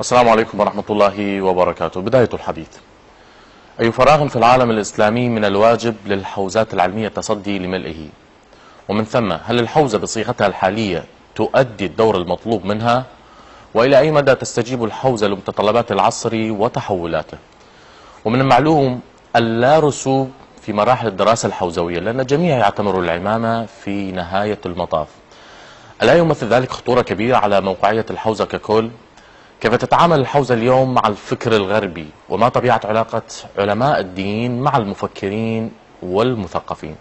السلام عليكم ورحمة الله وبركاته. بداية الحديث: أي فراغ في العالم الإسلامي من الواجب للحوزات العلمية التصدي لملئه؟ ومن ثم هل الحوزة بصيغتها الحالية تؤدي الدور المطلوب منها؟ وإلى أي مدى تستجيب الحوزة لمتطلبات العصر وتحولاته؟ ومن المعلوم اللا رسوب في مراحل الدراسة الحوزوية، لأن الجميع يعتبر العمامة في نهاية المطاف. ألا يمثل ذلك خطورة كبيرة على موقعية الحوزة ككل؟ كيف تتعامل الحوزة اليوم مع الفكر الغربي؟ وما طبيعة علاقة علماء الدين مع المفكرين والمثقفين؟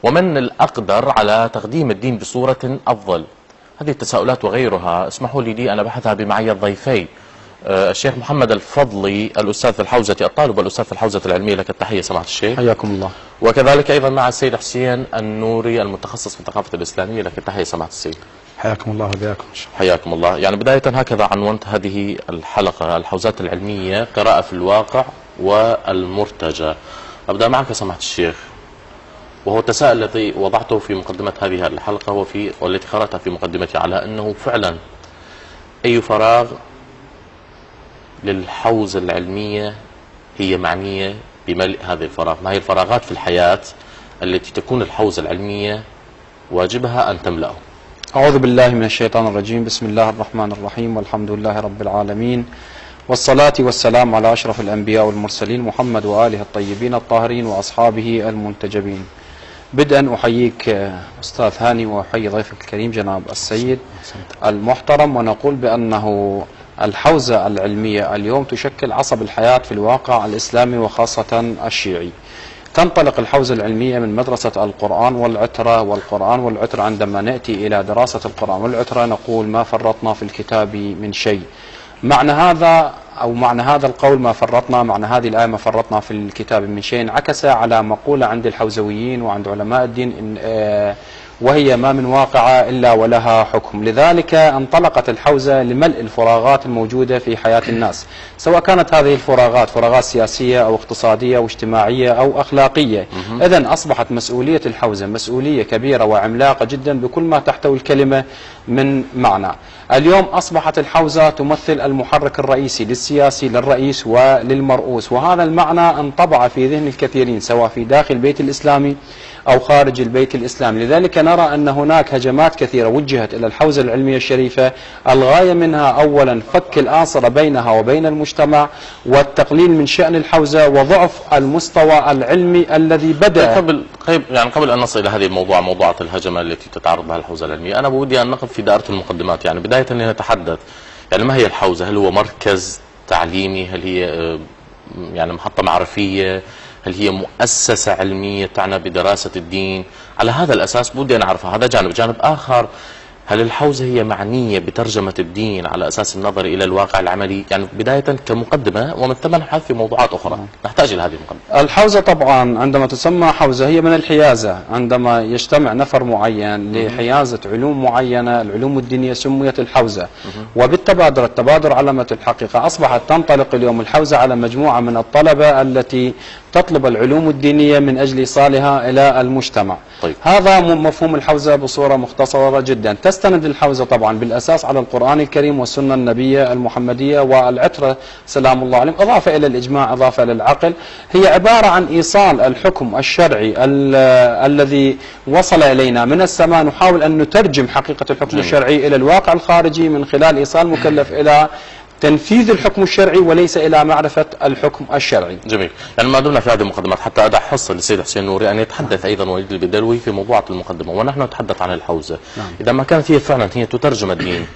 ومن الأقدر على تقديم الدين بصورة أفضل؟ هذه التساؤلات وغيرها اسمحوا لي أن أبحثها بمعية ضيفي الشيخ محمد الفضلي الأستاذ في الحوزة الطالب والأستاذ في الحوزة العلمية. لك التحية سماحة الشيخ. حياكم الله. وكذلك أيضا مع السيد حسين النوري المتخصص في الثقافة الإسلامية. لك التحية سماحة السيد. حياكم الله وبياكم. حياكم الله. يعني بداية هكذا عنونت هذه الحلقة: الحوزات العلمية، قراءة في الواقع والمرتجى. أبدأ معك سماحة الشيخ، وهو التساؤل الذي وضعته في مقدمة هذه الحلقة والتي قرأتها في مقدمتي، على أنه فعلا أي فراغ للحوزة العلمية هي معنية بملء هذه الفراغ؟ ما هي الفراغات في الحياة التي تكون الحوزة العلمية واجبها أن تملأه؟ أعوذ بالله من الشيطان الرجيم. بسم الله الرحمن الرحيم، والحمد لله رب العالمين، والصلاة والسلام على أشرف الأنبياء والمرسلين محمد وآله الطيبين الطاهرين وأصحابه المنتجبين. بدءا أحييك أستاذ هاني وأحيي ضيفك الكريم جناب السيد المحترم، ونقول بأنه الحوزة العلمية اليوم تشكل عصب الحياة في الواقع الإسلامي وخاصة الشيعي. تنطلق الحوزة العلمية من مدرسة القرآن والعترة، والقرآن والعترة عندما نأتي إلى دراسة القرآن والعترة نقول ما فرطنا في الكتاب من شيء. معنى هذا القول ما فرطنا، معنى هذه الآية ما فرطنا في الكتاب من شيء، انعكس على مقولة عند الحوزويين وعند علماء الدين وهي ما من واقعة إلا ولها حكم. لذلك انطلقت الحوزة لملء الفراغات الموجودة في حياة الناس، سواء كانت هذه الفراغات فراغات سياسية أو اقتصادية أو اجتماعية أو أخلاقية. إذن أصبحت مسؤولية الحوزة مسؤولية كبيرة وعملاقة جدا بكل ما تحتوي الكلمة من معنى. اليوم أصبحت الحوزة تمثل المحرك الرئيسي للسياسي للرئيس وللمرؤوس، وهذا المعنى انطبع في ذهن الكثيرين سواء في داخل البيت الإسلامي أو خارج البيت الإسلامي. لذلك نرى أن هناك هجمات كثيرة وجهت إلى الحوزة العلمية الشريفة، الغاية منها أولا فك الآصرة بينها وبين المجتمع والتقليل من شأن الحوزة وضعف المستوى العلمي الذي بدأ. قبل أن نصل إلى هذه موضوعات الهجمة التي تتعرض لها الحوزة العلمية، أنا بودي أن نقف في دائرة المقدمات. يعني بداية لنتحدث يعني ما هي الحوزة؟ هل هو مركز تعليمي؟ هل هي يعني محطة معرفية؟ هل هي مؤسسة علمية تعنى بدراسة الدين؟ على هذا الأساس بودي أن أعرفها. هذا جانب آخر: هل الحوزة هي معنية بترجمة الدين على أساس النظر إلى الواقع العملي؟ يعني بداية كمقدمة، ومن ثم نبحث في موضوعات أخرى. نحتاج إلى هذه المقدمة. الحوزة طبعا عندما تسمى حوزة هي من الحيازة، عندما يجتمع نفر معين لحيازة علوم معينة، العلوم الدينية سميت الحوزة. وبالتبادر، التبادر علامة الحقيقة. أصبحت تنطلق اليوم الحوزة على مجموعة من الطلبة التي تطلب العلوم الدينية من أجل إيصالها إلى المجتمع. طيب. هذا مفهوم الحوزة بصورة مختصرة جدا. تستند الحوزة طبعا بالأساس على القرآن الكريم والسنة النبية المحمدية والعترة سلام الله عليهم، إضافة إلى الإجماع، إضافة إلى العقل. هي عبارة عن إيصال الحكم الشرعي الذي وصل إلينا من السماء. نحاول أن نترجم حقيقة الحكم الشرعي إلى الواقع الخارجي من خلال إيصال مكلف إلى تنفيذ الحكم الشرعي وليس إلى معرفة الحكم الشرعي. جميل. يعني ما دمنا في هذه المقدمات حتى أدع حصة للسيد حسين نوري أن يتحدث أيضا وليد البدلوي في موضوعات المقدمة، ونحن نتحدث عن الحوزة. إذا ما كانت هي فعلا هي تترجم الدين،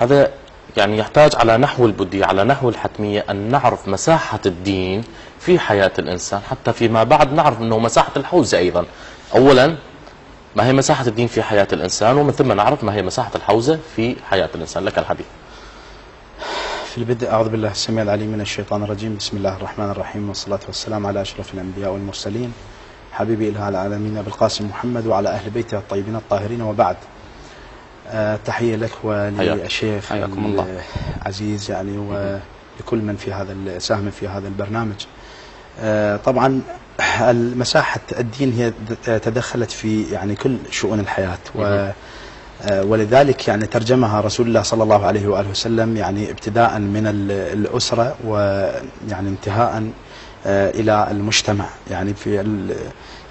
هذا يعني يحتاج على نحو البدية، على نحو الحتمية، أن نعرف مساحة الدين في حياة الإنسان، حتى فيما بعد نعرف أنه مساحة الحوزة أيضا. أولا ما هي مساحة الدين في حياة الإنسان، ومن ثم نعرف ما هي مساحة الحوزة في حياة الإنسان. لك الحديث. في البدء أعوذ بالله السميع العليم من الشيطان الرجيم. بسم الله الرحمن الرحيم، والصلاة والسلام على أشرف الأنبياء والمرسلين حبيبي إله العالمين بالقاسم محمد وعلى أهل بيته الطيبين الطاهرين، وبعد. تحية لك وللشيخ العزيز يعني ولكل من في هذا ساهم في هذا البرنامج. طبعا مساحة الدين هي تدخلت في يعني كل شؤون الحياة، ولذلك يعني ترجمها رسول الله صلى الله عليه وآله وسلم يعني ابتداء من الأسرة ويعني انتهاء إلى المجتمع، يعني في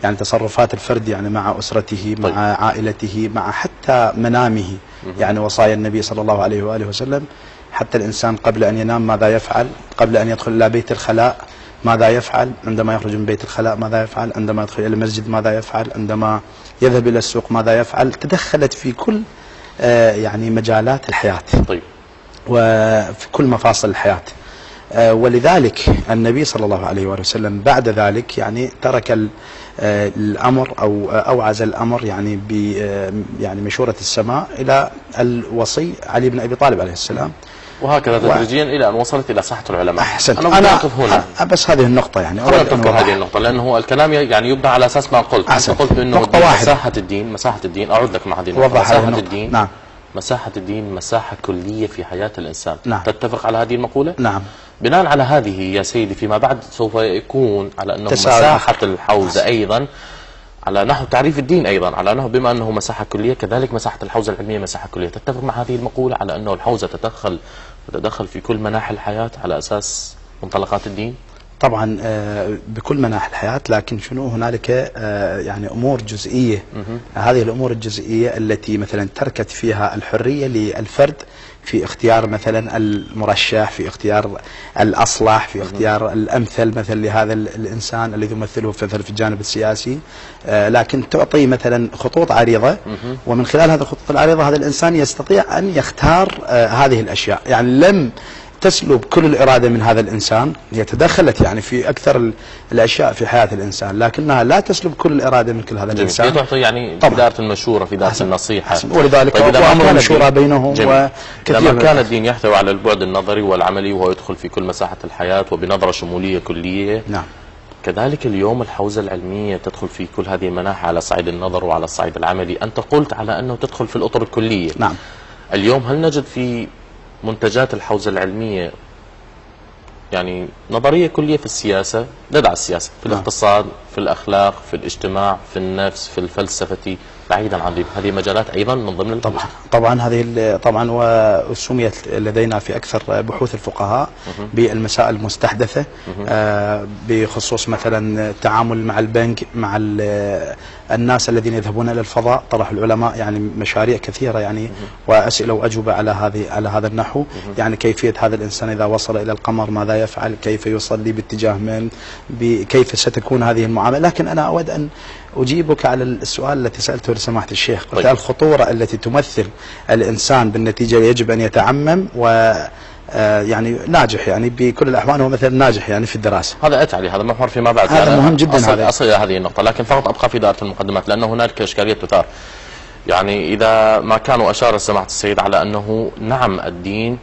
يعني تصرفات الفرد يعني مع أسرته مع عائلته مع حتى منامه، يعني وصايا النبي صلى الله عليه وآله وسلم حتى الإنسان قبل أن ينام ماذا يفعل، قبل أن يدخل إلى بيت الخلاء ماذا يفعل، عندما يخرج من بيت الخلاء ماذا يفعل، عندما يدخل إلى المسجد ماذا يفعل، عندما يذهب إلى السوق ماذا يفعل. تدخلت في كل يعني مجالات الحياة وفي كل مفاصل الحياة. ولذلك النبي صلى الله عليه وآله وسلم بعد ذلك يعني ترك الأمر أو أوعز الأمر يعني يعني مشورة السماء إلى الوصي علي بن أبي طالب عليه السلام، وهكذا تدريجيا إلى أن وصلت إلى ساحة العلماء. أحسنت. أنا أقف هنا بس هذه النقطة يعني هذه النقطة، لأنه الكلام يعني يبنى على أساس ما قلت. أنت قلت بأنه مساحة الدين أعود لك مع هذه النقطة. مساحة الدين، نعم، مساحة الدين مساحة كلية في حياة الإنسان. نعم. تتفق على هذه المقولة؟ نعم. بناء على هذه يا سيدي فيما بعد سوف يكون على أنه مساحة الحوزة أيضا على نحو تعريف الدين، أيضا على أنه بما أنه مساحة كلية كذلك مساحة الحوزة العلمية مساحة كلية. تتفق مع هذه المقولة على أنه الحوزة تتدخل في كل مناحي الحياة على أساس منطلقات الدين؟ طبعا بكل مناحي الحياة، لكن شنو هنالك يعني أمور جزئية. هذه الأمور الجزئية التي مثلا تركت فيها الحرية للفرد في اختيار مثلا المرشح، في اختيار الأصلح، في اختيار الأمثل مثلا لهذا الإنسان الذي يمثله مثلا في الجانب السياسي، لكن تعطي مثلا خطوط عريضة، ومن خلال هذه الخطوط العريضة هذا الإنسان يستطيع أن يختار هذه الأشياء. يعني لم تسلب كل الإرادة من هذا الإنسان، هي تدخلت يعني في أكثر الأشياء في حياة الإنسان، لكنها لا تسلب كل الإرادة من كل هذا الإنسان. تعطي يعني في دائرة المشورة، في دائرة النصيحة. ولذلك طيب أمر المشورة بينهم وكثير. لما كان الدين يحتوي على البعد النظري والعملي وهو يدخل في كل مساحة الحياة وبنظرة شمولية كلية، نعم، كذلك اليوم الحوزة العلمية تدخل في كل هذه المناحي على الصعيد النظر وعلى الصعيد العملي. أنت قلت على أنه تدخل في الأطر الكلية. نعم. اليوم هل نجد في منتجات الحوزة العلمية يعني نظرية كلية في السياسة، ندع السياسة، في الاقتصاد، في الأخلاق، في الاجتماع، في النفس، في الفلسفة، بعيدا عن هذه مجالات أيضا من ضمن طبعا هذه طبعا وسميت لدينا في أكثر بحوث الفقهاء بالمسائل المستحدثة، بخصوص مثلا التعامل مع البنك، مع الناس الذين يذهبون إلى الفضاء. طرح العلماء يعني مشاريع كثيرة يعني وأسئلة وأجوبة على هذا النحو. يعني كيفية هذا الإنسان إذا وصل إلى القمر ماذا يفعل، كيف يصلي باتجاه من، كيف ستكون هذه المعاملة. لكن أنا أود أن أجيبك على السؤال التي سألته لسماحة الشيخ. قلت الخطورة التي تمثل الإنسان بالنتيجة يجب أن يتعمم و يعني ناجح، يعني بكل الأحوال هو مثلا ناجح يعني في الدراسة. هذا أتى عليه، هذا محور فيما بعد، هذا مهم جدا. أصل هذه النقطة، لكن فقط أبقى في دائرة المقدمات لأنه هنالك إشكالية تثار. يعني إذا ما كانوا أشار سماحة السيد على أنه نعم الدين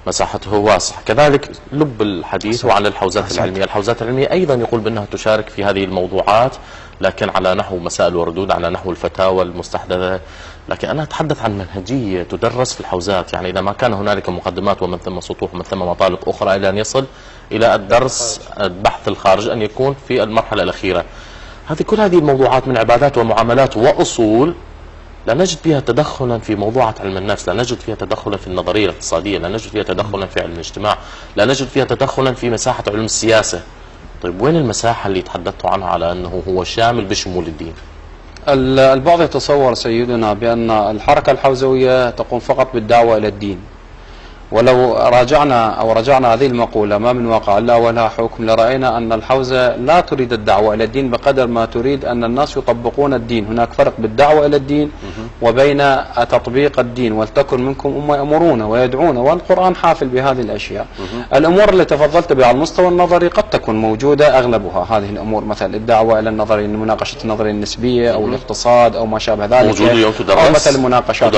مساحته واسعة، كذلك لب الحديث هو عن الحوزات العلمية. الحوزات العلمية أيضا يقول بأنها تشارك في هذه الموضوعات، لكن على نحو مسائل وردود، على نحو الفتاوى المستحدثة. لكن أنا أتحدث عن منهجية تدرس في الحوزات. يعني إذا ما كان هنالك مقدمات ومن ثم سطوح ومن ثم مطالب أخرى إلى أن يصل إلى الدرس البحث الخارج أن يكون في المرحلة الأخيرة. كل هذه الموضوعات من عبادات ومعاملات وأصول لا نجد فيها تدخلا في موضوعة علم النفس، لا نجد فيها تدخلا في النظرية الاقتصادية، لا نجد فيها تدخلا في علم الاجتماع، لا نجد فيها تدخلا في مساحة علم السياسة. طيب وين المساحة اللي تحدثت عنها على أنه هو شامل بشمول الدين؟ البعض يتصور سيدنا بأن الحركة الحوزوية تقوم فقط بالدعوة إلى الدين، ولو رجعنا هذه المقولة ما من واقع إلا ولها حكم لرأينا أن الحوزة لا تريد الدعوة إلى الدين بقدر ما تريد أن الناس يطبقون الدين. هناك فرق بالدعوة إلى الدين وبين تطبيق الدين. ولتكن منكم أمة يأمرون ويدعون، والقرآن حافل بهذه الأشياء. الأمور التي تفضلت بها على المستوى النظري قد تكون موجودة أغلبها، هذه الأمور مثلا الدعوة إلى النظري، مناقشة النظرية النسبية أو الاقتصاد أو ما شابه ذلك، موجود اليوم تدرس، أو مثلا مناقشات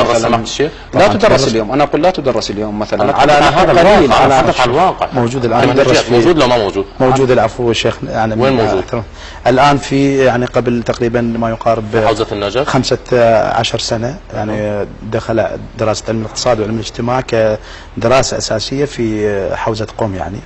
لا تدرس اليوم. أنا أقول لا تدرس اليوم مثلا على هذا الواقع، على الواقع. موجود الآن، موجود لو ما موجود؟ موجود العفو شيخ. يعني وين موجود؟ الآن في يعني قبل تقريبا ما يقارب حوزة النجف 15 سنة يعني دخل دراسة علم الاقتصاد وعلم الاجتماع كدراسة أساسية في حوزة قم، يعني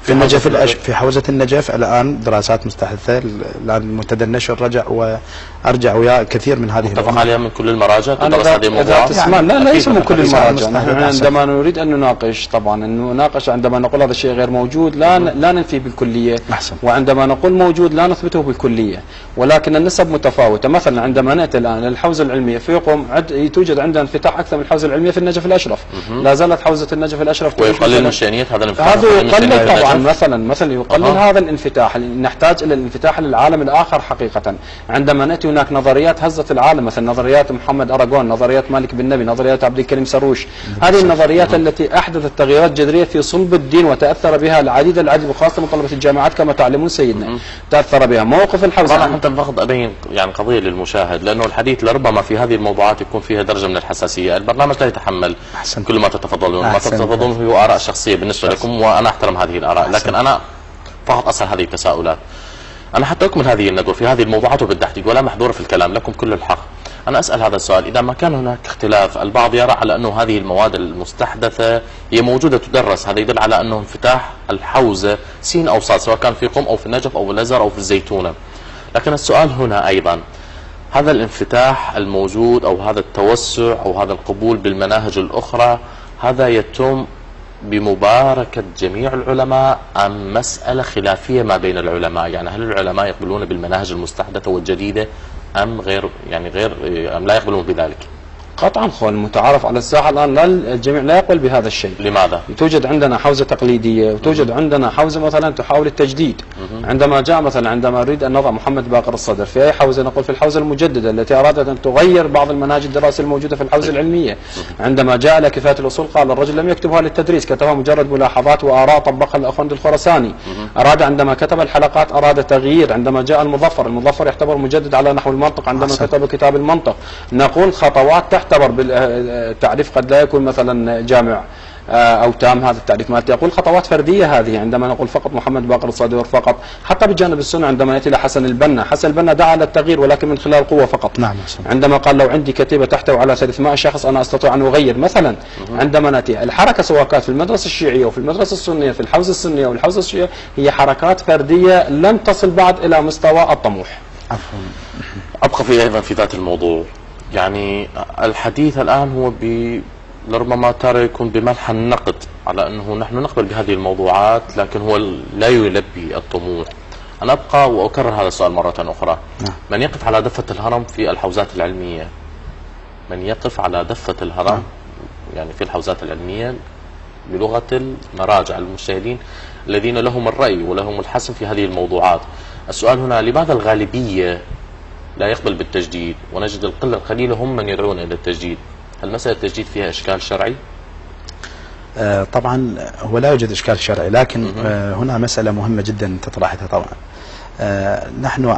في النجف في حوزة النجف الآن دراسات مستحدثة، الآن منتدى النشر رجع وأرجع ويا كثير من هذه متفق عليها من كل المراجع تدرس أنا هذه الموضوعات. لا ليس من كل المراجع. عندما نريد أن نناقش طبعا نناقش، عندما نقول هذا الشيء غير موجود لا ننفي بالكلية، وعندما نقول موجود لا نثبته بالكلية، ولكن النسب متفاوتة. مثلا عندما نأتي الآن للحوزة العلمية في قم توجد عندنا انفتاح أكثر من الحوزة العلمية في النجف الأشرف. لا زالت حوزة النجف الأشرف ويقلل من شأنية هذا الانفتاح. هذا يقلل طبعا مثلا يقلل هذا الانفتاح. نحتاج إلى الانفتاح للعالم الآخر حقيقة. عندما نأتي هناك نظريات هزت العالم، مثلا نظريات محمد أراغون، نظريات مالك بن نبي، نظريات عبد الكريم سروش، هذه النظريات التي أحدثت تغييرات جذرية في صلب الدين وتأثر بها العديد وخاصة من طلبة الجامعات كما تعلمون سيدنا، تأثر بها موقف الحوزة. أنا حتى فقط أبين يعني قضية للمشاهد، لأنه الحديث لربما في هذه الموضوعات يكون فيها درجة من الحساسية. البرنامج لا يتحمل كل ما تتفضلون، ما تتفضلون هو آراء شخصية بالنسبة لكم، وأنا أحترم هذه الآراء، لكن أنا فقط أسأل هذه التساؤلات. أنا حتى أكمل هذه الندوة في هذه الموضوعات وبالتحديد ولا محظور في الكلام، لكم كل الحق. أنا أسأل هذا السؤال: إذا ما كان هناك اختلاف، البعض يرى على أنه هذه المواد المستحدثة هي موجودة تدرس، هذا يدل على أنه انفتاح الحوزة سين أو صاد، سواء كان في قم أو في النجف أو في الأزهر أو في الزيتونة. لكن السؤال هنا أيضا: هذا الانفتاح الموجود أو هذا التوسع أو هذا القبول بالمناهج الأخرى، هذا يتم بمباركة جميع العلماء أم مسألة خلافية ما بين العلماء؟ يعني هل العلماء يقبلون بالمناهج المستحدثة والجديدة أم أم لا يقبلون بذلك؟ قطعا هو المتعارف على الساحه الان لا الجميع لا يقبل بهذا الشيء. لماذا؟ توجد عندنا حوزه تقليديه وتوجد عندنا حوزه مثلا تحاول التجديد. عندما جاء مثلا عندما نريد ان نضع محمد باقر الصدر في اي حوزه، نقول في الحوزه المجدده التي ارادت ان تغير بعض المناهج الدراسيه الموجوده في الحوزه العلميه. عندما جاء الى كفايه الاصول قال الرجل لم يكتبها للتدريس، كتبها مجرد ملاحظات واراء طبقها الاخوند الخرساني. اراد عندما كتب الحلقات اراد تغيير. عندما جاء المظفر يعتبر مجدد على نحو المنطق عندما كتب كتاب المنطق. نقول خطوات تعتبر التعريف قد لا يكون مثلا جامع أو تام، هذا التعريف مالتي يقول خطوات فردية هذه. عندما نقول فقط محمد باقر الصدر فقط، حتى بجانب السنة عندما يأتي لحسن البنا، حسن البنا دعا للتغيير ولكن من خلال قوة فقط. نعم. عندما قال لو عندي كتيبة تحتوي على 300 شخص أنا أستطيع أن أغير مثلا. عندما نأتي الحركة سواء كانت في المدرسة الشيعية وفي المدرسة السنية في الحوزة السنية والحوزة الشيعية، هي حركات فردية لم تصل بعد إلى مستوى الطموح. عفوا. أبقى في أيضا في ذات الموضوع، يعني الحديث الآن هو لربما ترى يكون بمنحى النقد على أنه نحن نقبل بهذه الموضوعات لكن هو لا يلبي الطموح. أنا أبقى وأكرر هذا السؤال مرة أخرى: من يقف على دفة الهرم في الحوزات العلمية، من يقف على دفة الهرم يعني في الحوزات العلمية بلغة المراجع المجتهدين الذين لهم الرأي ولهم الحسم في هذه الموضوعات، السؤال هنا: لماذا الغالبية لا يقبل بالتجديد ونجد القلة القليلة هم من يدعون إلى التجديد؟ هل مسألة التجديد فيها إشكال شرعي؟ طبعا هو لا يوجد إشكال شرعي، لكن هنا مسألة مهمة جدا تطرحتها. طبعا نحن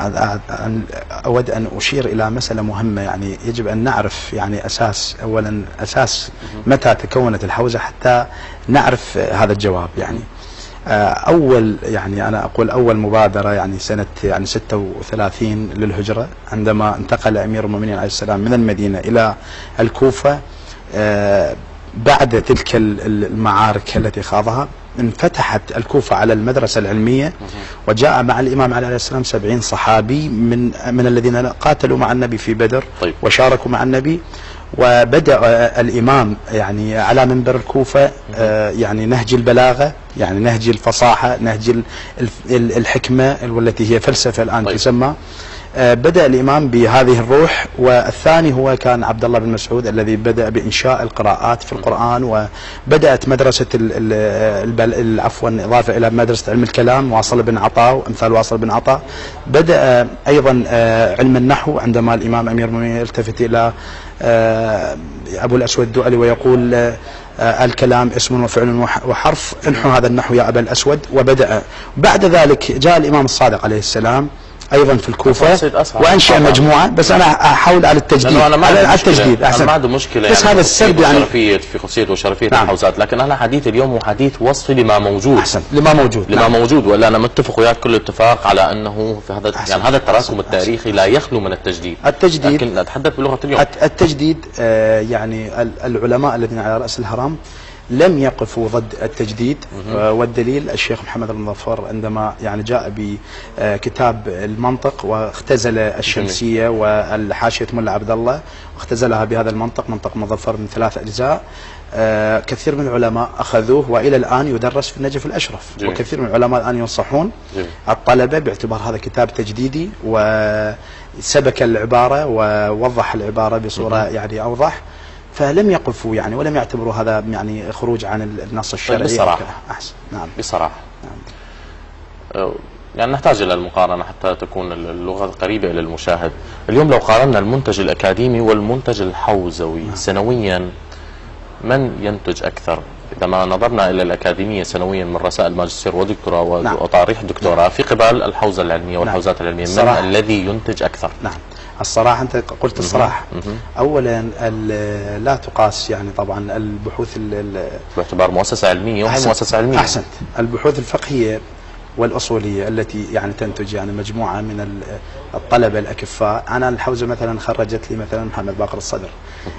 أود أن أشير إلى مسألة مهمة، يعني يجب أن نعرف يعني أولا أساس متى تكونت الحوزة حتى نعرف هذا الجواب. يعني أنا أقول أول مبادرة يعني سنة 36 للهجرة، عندما انتقل أمير المؤمنين عليه السلام من المدينة إلى الكوفة بعد تلك المعارك التي خاضها، انفتحت الكوفة على المدرسة العلمية، وجاء مع الإمام عليه السلام 70 صحابي من الذين قاتلوا مع النبي في بدر وشاركوا مع النبي. وبدأ الإمام يعني على منبر الكوفة يعني نهج البلاغة، يعني نهج الفصاحة، نهج الحكمة والتي هي فلسفة الآن تسمى. بدأ الإمام بهذه الروح. والثاني هو كان عبد الله بن مسعود الذي بدأ بإنشاء القراءات في القرآن، وبدأت مدرسة إضافة إلى مدرسة علم الكلام واصل بن عطاء وأمثال واصل بن عطاء. بدأ أيضا علم النحو عندما الإمام أمير المؤمنين يلتفت إلى أبو الأسود الدؤلي ويقول الكلام اسم وفعل وحرف، انحو هذا النحو يا أبا الأسود. وبدأ بعد ذلك جاء الإمام الصادق عليه السلام ايضا في الكوفه وانشا مجموعه، بس انا احاول على التجديد. انا على التجديد انا ما عندي مشكله بس يعني هذا السرد يعني في خصوصيه وشرفيه الحوزات، لكن انا حديث اليوم هو حديث وصفي لما موجود. احسن لما موجود ولا انا متفق وياك كل اتفاق على انه في هذا يعني هذا التراكم التاريخي لا يخلو من التجديد. لكن اتحدث بلغه اليوم. التجديد يعني العلماء الذين على راس الهرم لم يقفوا ضد التجديد. والدليل الشيخ محمد المظفر عندما يعني جاء بكتاب المنطق واختزل الشمسية والحاشية ملا عبد الله واختزلها بهذا المنطق، منطق مظفر من 3 أجزاء. كثير من العلماء أخذوه وإلى الآن يدرس في النجف الأشرف. جميل. وكثير من العلماء الآن ينصحون جميل. الطلبة باعتبار هذا كتاب تجديدي، وسبك العبارة ووضح العبارة بصورة يعني أوضح، فلم يقفوا يعني ولم يعتبروا هذا يعني خروج عن النص الشرعي. بصراحة أحسن. نعم بصراحة. نعم. يعني نحتاج إلى المقارنة حتى تكون اللغة قريبة إلى المشاهد. اليوم لو قارنا المنتج الأكاديمي والمنتج الحوزوي سنويا، من ينتج أكثر؟ إذا ما نظرنا إلى الأكاديمية سنويا من رسائل ماجستير ودكتوراه وتعريح دكتوراه في قبال الحوزة العلمية والحوزات العلمية، من الذي ينتج أكثر؟ نعم الصراحة أنت قلت الصراحة. أولا لا تقاس يعني طبعا البحوث باعتبار مؤسسة علمية وهي مؤسسة علمية. أحسنت. البحوث الفقهية والأصولية التي يعني تنتج يعني مجموعة من الطلبة الأكفاء. أنا الحوزة مثلا خرجت لي مثلا محمد باقر الصدر.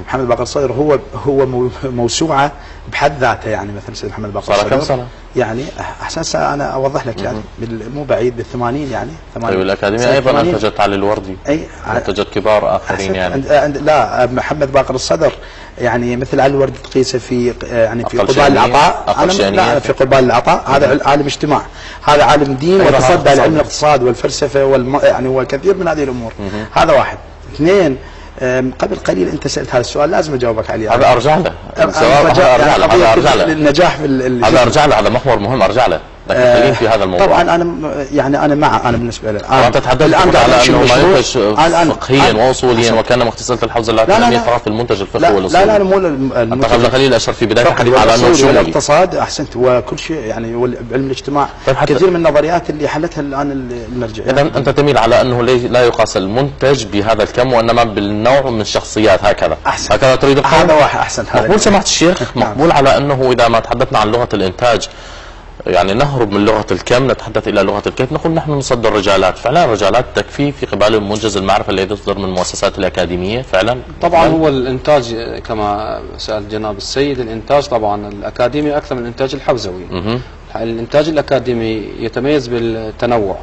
محمد باقر الصدر هو موسوعة بحد ذاته، يعني مثلا سيد محمد باقر الصدر كم سنة؟ يعني أحسن أنا أوضح لك يعني مو بعيد بال80 يعني 80. طيب الأكاديمية أيضا أنتجت علي الوردي، أنتجت كبار آخرين يعني. لا محمد باقر الصدر يعني مثل علي الوردي تقيسه في يعني في قبال العطاء. أنا في قبال العطاء هذا عالم اجتماع، هذا عالم دين وتصدى لعلم الاقتصاد والفلسفة يعني وكثير من هذه الأمور. هذا واحد. اثنين، قبل قليل انت سالت هذا السؤال لازم اجاوبك عليه. هذا ارجع له النجاح في هذا ارجع له، هذا محور مهم ارجع له، لكن خلينا في هذا الموضوع. طبعا انا مع انا بالنسبه لي انا تتحدث على انه ما ينتج فقهيا واصوليا وكانما اختزلت الحوزه العلميه فقط في المنتج الفقهي والاصولي. لا مو انت قبل قليل اشرت في بدايه الحديث على انه شمولي والاقتصاد. احسنت. وكل شيء يعني علم الاجتماع. كثير من النظريات اللي حلتها الان المرجع. اذا انت تميل على انه لا يقاس المنتج بهذا الكم وانما بالنوع من الشخصيات. هكذا احسن. هكذا تريد القول؟ هذا واحد. احسن. مقبول سماحه الشيخ. مقبول على انه اذا ما تحدثنا عن لغه الانتاج يعني نهرب من لغة الكم نتحدث إلى لغة الكيف، نقول نحن نصدر رجالات. فعلا الرجالات تكفي في قبال المنجز المعرفة الذي يصدر من المؤسسات الأكاديمية فعلا؟ طبعا هو الإنتاج كما سأل جناب السيد، الإنتاج طبعا الأكاديمي أكثر من الإنتاج الحوزوي. الإنتاج الأكاديمي يتميز بالتنوع.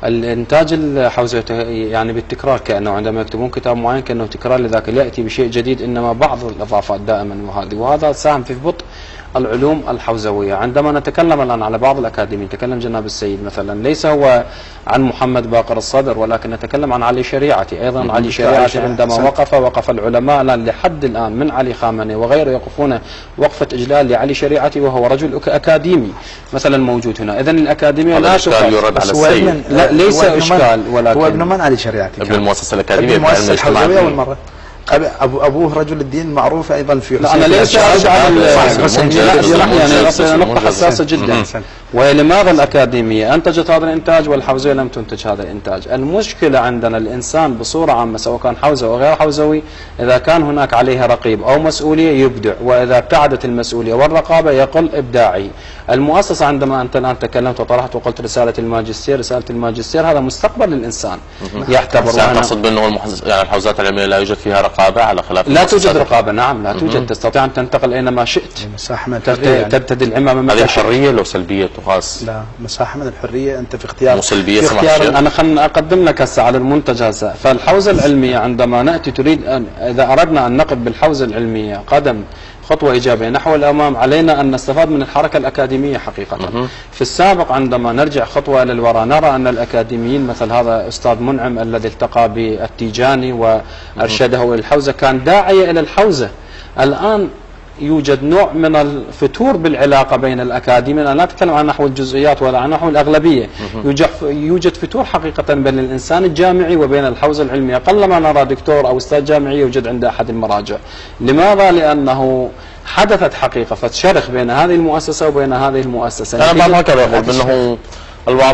الإنتاج الحوزوي يعني بالتكرار، كأنه عندما يكتبون كتاب معين كأنه تكرار لذاك، لا يأتي بشيء جديد إنما بعض الإضافات دائما، وهذا ساهم في بطء العلوم الحوزوية. عندما نتكلم الآن على بعض الأكاديميين، تكلم جناب السيد مثلا ليس هو عن محمد باقر الصدر، ولكن نتكلم عن علي شريعتي. أيضا علي شريعتي عندما وقف العلماء الآن لحد الآن من علي خامنئي وغيره يقفون وقفة إجلال لعلي شريعتي، وهو رجل أكاديمي مثلا موجود هنا. إذن الأكاديمية لا إشكال يرد على السيد. لا ليس إشكال، ولكن هو ابن من علي شريعتي؟ ابن المؤسسة الأكاديمية، ابن المؤسسة الحوزوية أول مرة. أبوه رجل الدين معروف أيضا في لا أنا ليس أرجع يعني نقطة حساسة جدا. وهي لماذا الأكاديمية أنتجت هذا الإنتاج والحوزوية لم تنتج هذا الإنتاج؟ المشكلة عندنا الإنسان بصورة عامة سواء كان حوزوي أو غير حوزوي، إذا كان هناك عليه رقيب أو مسؤولية يبدع، وإذا ابتعدت المسؤولية والرقابة يقل إبداعه. المؤسسة عندما أنت الآن تكلمت وطرحت وقلت رسالة الماجستير هذا مستقبل الإنسان يعتبر. تقصد بأنه يعني الحوزات العلمية لا يوجد فيها رقابة على خلاف لا توجد رقابة؟ نعم لا توجد. تستطيع أن تنتقل أينما شئت، ترتدي العمامة. هذه حرية لو سلبية تقاس؟ لا مساحة من الحرية. أنت في اختيار مو سلبية. في اختيار. أنا خلنا أقدم لك هسه على المنتج هسه. فالحوزة العلمية عندما نأتي تريد أن إذا أردنا أن نقف بالحوزة العلمية خطوة إيجابية نحو الأمام، علينا أن نستفاد من الحركة الأكاديمية حقيقة. في السابق عندما نرجع خطوة إلى الوراء نرى أن الأكاديميين مثل هذا أستاذ منعم الذي التقى بالتيجاني وأرشده إلى الحوزة كان داعية إلى الحوزة. الآن يوجد نوع من الفتور بالعلاقة بين الأكاديميين. أنا لا أتكلم عن نحو الجزئيات ولا عن نحو الأغلبية. يوجد فتور حقيقة بين الإنسان الجامعي وبين الحوزة العلمية. قلما نرى دكتور أو أستاذ جامعي يوجد عند أحد المراجع. لماذا؟ لأنه حدثت حقيقة فتشرخ بين هذه المؤسسة وبين هذه المؤسسة. البعض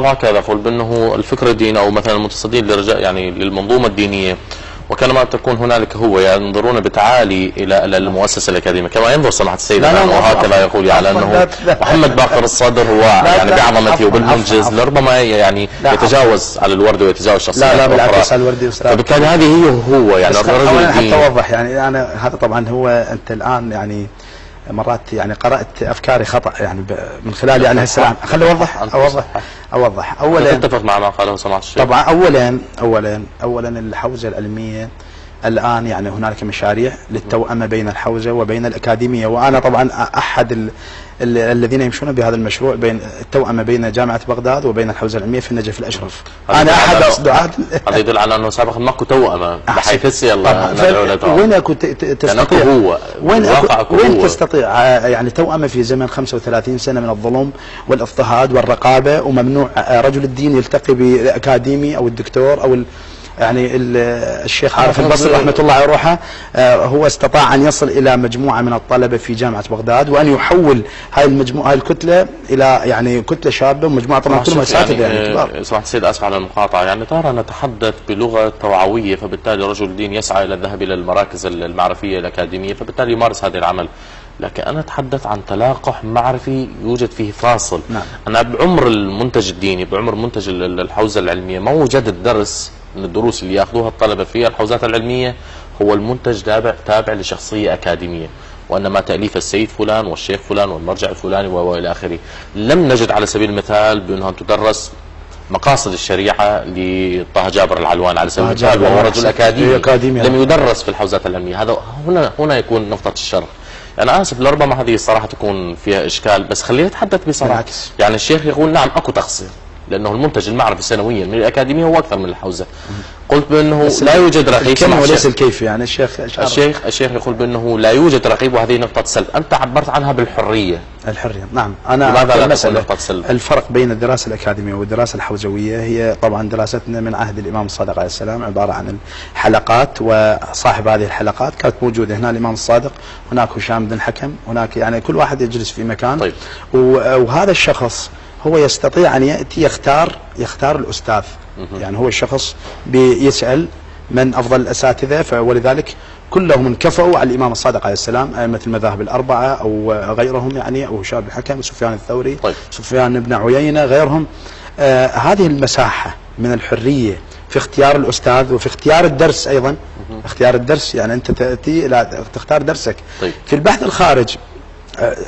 هكذا يقول بأنه الفكر الديني أو مثلا المتصدين يعني للمنظومة الدينية وكانما تكون هنالك هو ينظرون بتعالي الى المؤسسه الاكاديميه كما ينظر سماحه السيد الان، وهكذا يقول على انه محمد باقر الصدر هو يعني بعظمته وبالمنجز لربما يعني يتجاوز على الوردي ويتجاوز شخصيات لا بالعكس الوردي استاذ. فبالتالي هذه هو يعني الرجل حتى اوضح يعني انا هذا طبعا هو انت الان يعني مرات يعني قرأت أفكاري خطأ يعني من خلال يعني هالسلام. خلي أوضح. أولا تتفق مع ما قاله سماحة الشيخ؟ طبعا أولا الحوزة العلمية الآن يعني هنالك مشاريع للتوأمة بين الحوزة وبين الأكاديمية، وأنا طبعا أحد الذين يمشون بهذا المشروع بين التوأمة بين جامعة بغداد وبين الحوزة العلمية في النجف الأشرف. أنا أحد أصدعات. هذا يدل على أنه سابقا ماكو توأمة بحيث هسه يلا ندعو لتوأمة. وين أكو تستطيع وين تستطيع يعني توأمة في زمن 35 سنة من الظلم والاضطهاد والرقابة، وممنوع رجل الدين يلتقي بالأكاديمي أو الدكتور أو يعني الشيخ عارف البصري رحمة الله على روحه، هو استطاع أن يصل إلى مجموعة من الطلبة في جامعة بغداد، وأن يحول هاي الكتلة إلى يعني كتلة شابة ومجموعة طبعا كلهم أساتذة يعني كبار. سماحة السيد آسف على المقاطعة، يعني ترى نتحدث بلغة توعوية، فبالتالي رجل الدين يسعى إلى الذهاب إلى المراكز المعرفية الأكاديمية، فبالتالي يمارس هذا العمل. لكن أنا أتحدث عن تلاقح معرفي يوجد فيه فاصل. نعم. أنا بعمر المنتج الديني، بعمر منتج الحوزة العلمية، ما وجد الدرس من الدروس اللي ياخذوها الطلبة في الحوزات العلمية هو المنتج تابع لشخصية أكاديمية، وإنما تأليف السيد فلان والشيخ فلان والمرجع الفلاني وإلى آخره. لم نجد على سبيل المثال بأنها تدرس مقاصد الشريعة لطه جابر العلوان على سبيل المثال، وهو رجل أكاديمي لم يدرس في الحوزات العلمية. هذا هنا يكون نقطة الشر. أنا آسف، لربما هذه الصراحة تكون فيها إشكال، بس خلينا نتحدث بصراحة. يعني الشيخ يقول نعم أكو تقصير، لأنه المنتج المعرفي سنويا من الأكاديمية هو أكثر من الحوزة. قلت بأنه لا يوجد رقيب. الكلمة وليس الكيف. يعني الشيخ يقول بأنه لا يوجد رقيب، وهذه نقطة سلب. أنت عبرت عنها بالحرية. الحرية نعم. أنا لماذا لا تكون نقطة سلب؟ الفرق بين الدراسة الأكاديمية والدراسة الحوزوية هي طبعا دراستنا من عهد الإمام الصادق عليه السلام، عبارة عن الحلقات، وصاحب هذه الحلقات كانت موجودة هنا الإمام الصادق، هناك هشام بن حكم، هناك يعني كل واحد يجلس في مكان. طيب. وهذا الشخص هو يستطيع أن يأتي يختار الأستاذ. يعني هو الشخص بيسأل من أفضل الأساتذة، ولذلك كلهم انكفوا على الإمام الصادق عليه السلام، أئمة المذاهب الأربعة أو غيرهم، يعني أو هشام بن حكم، سفيان الثوري. طيب. سفيان بن عيينة، غيرهم. هذه المساحة من الحرية في اختيار الأستاذ وفي اختيار الدرس أيضا. اختيار الدرس يعني أنت تأتي لا تختار درسك. طيب. في البحث الخارج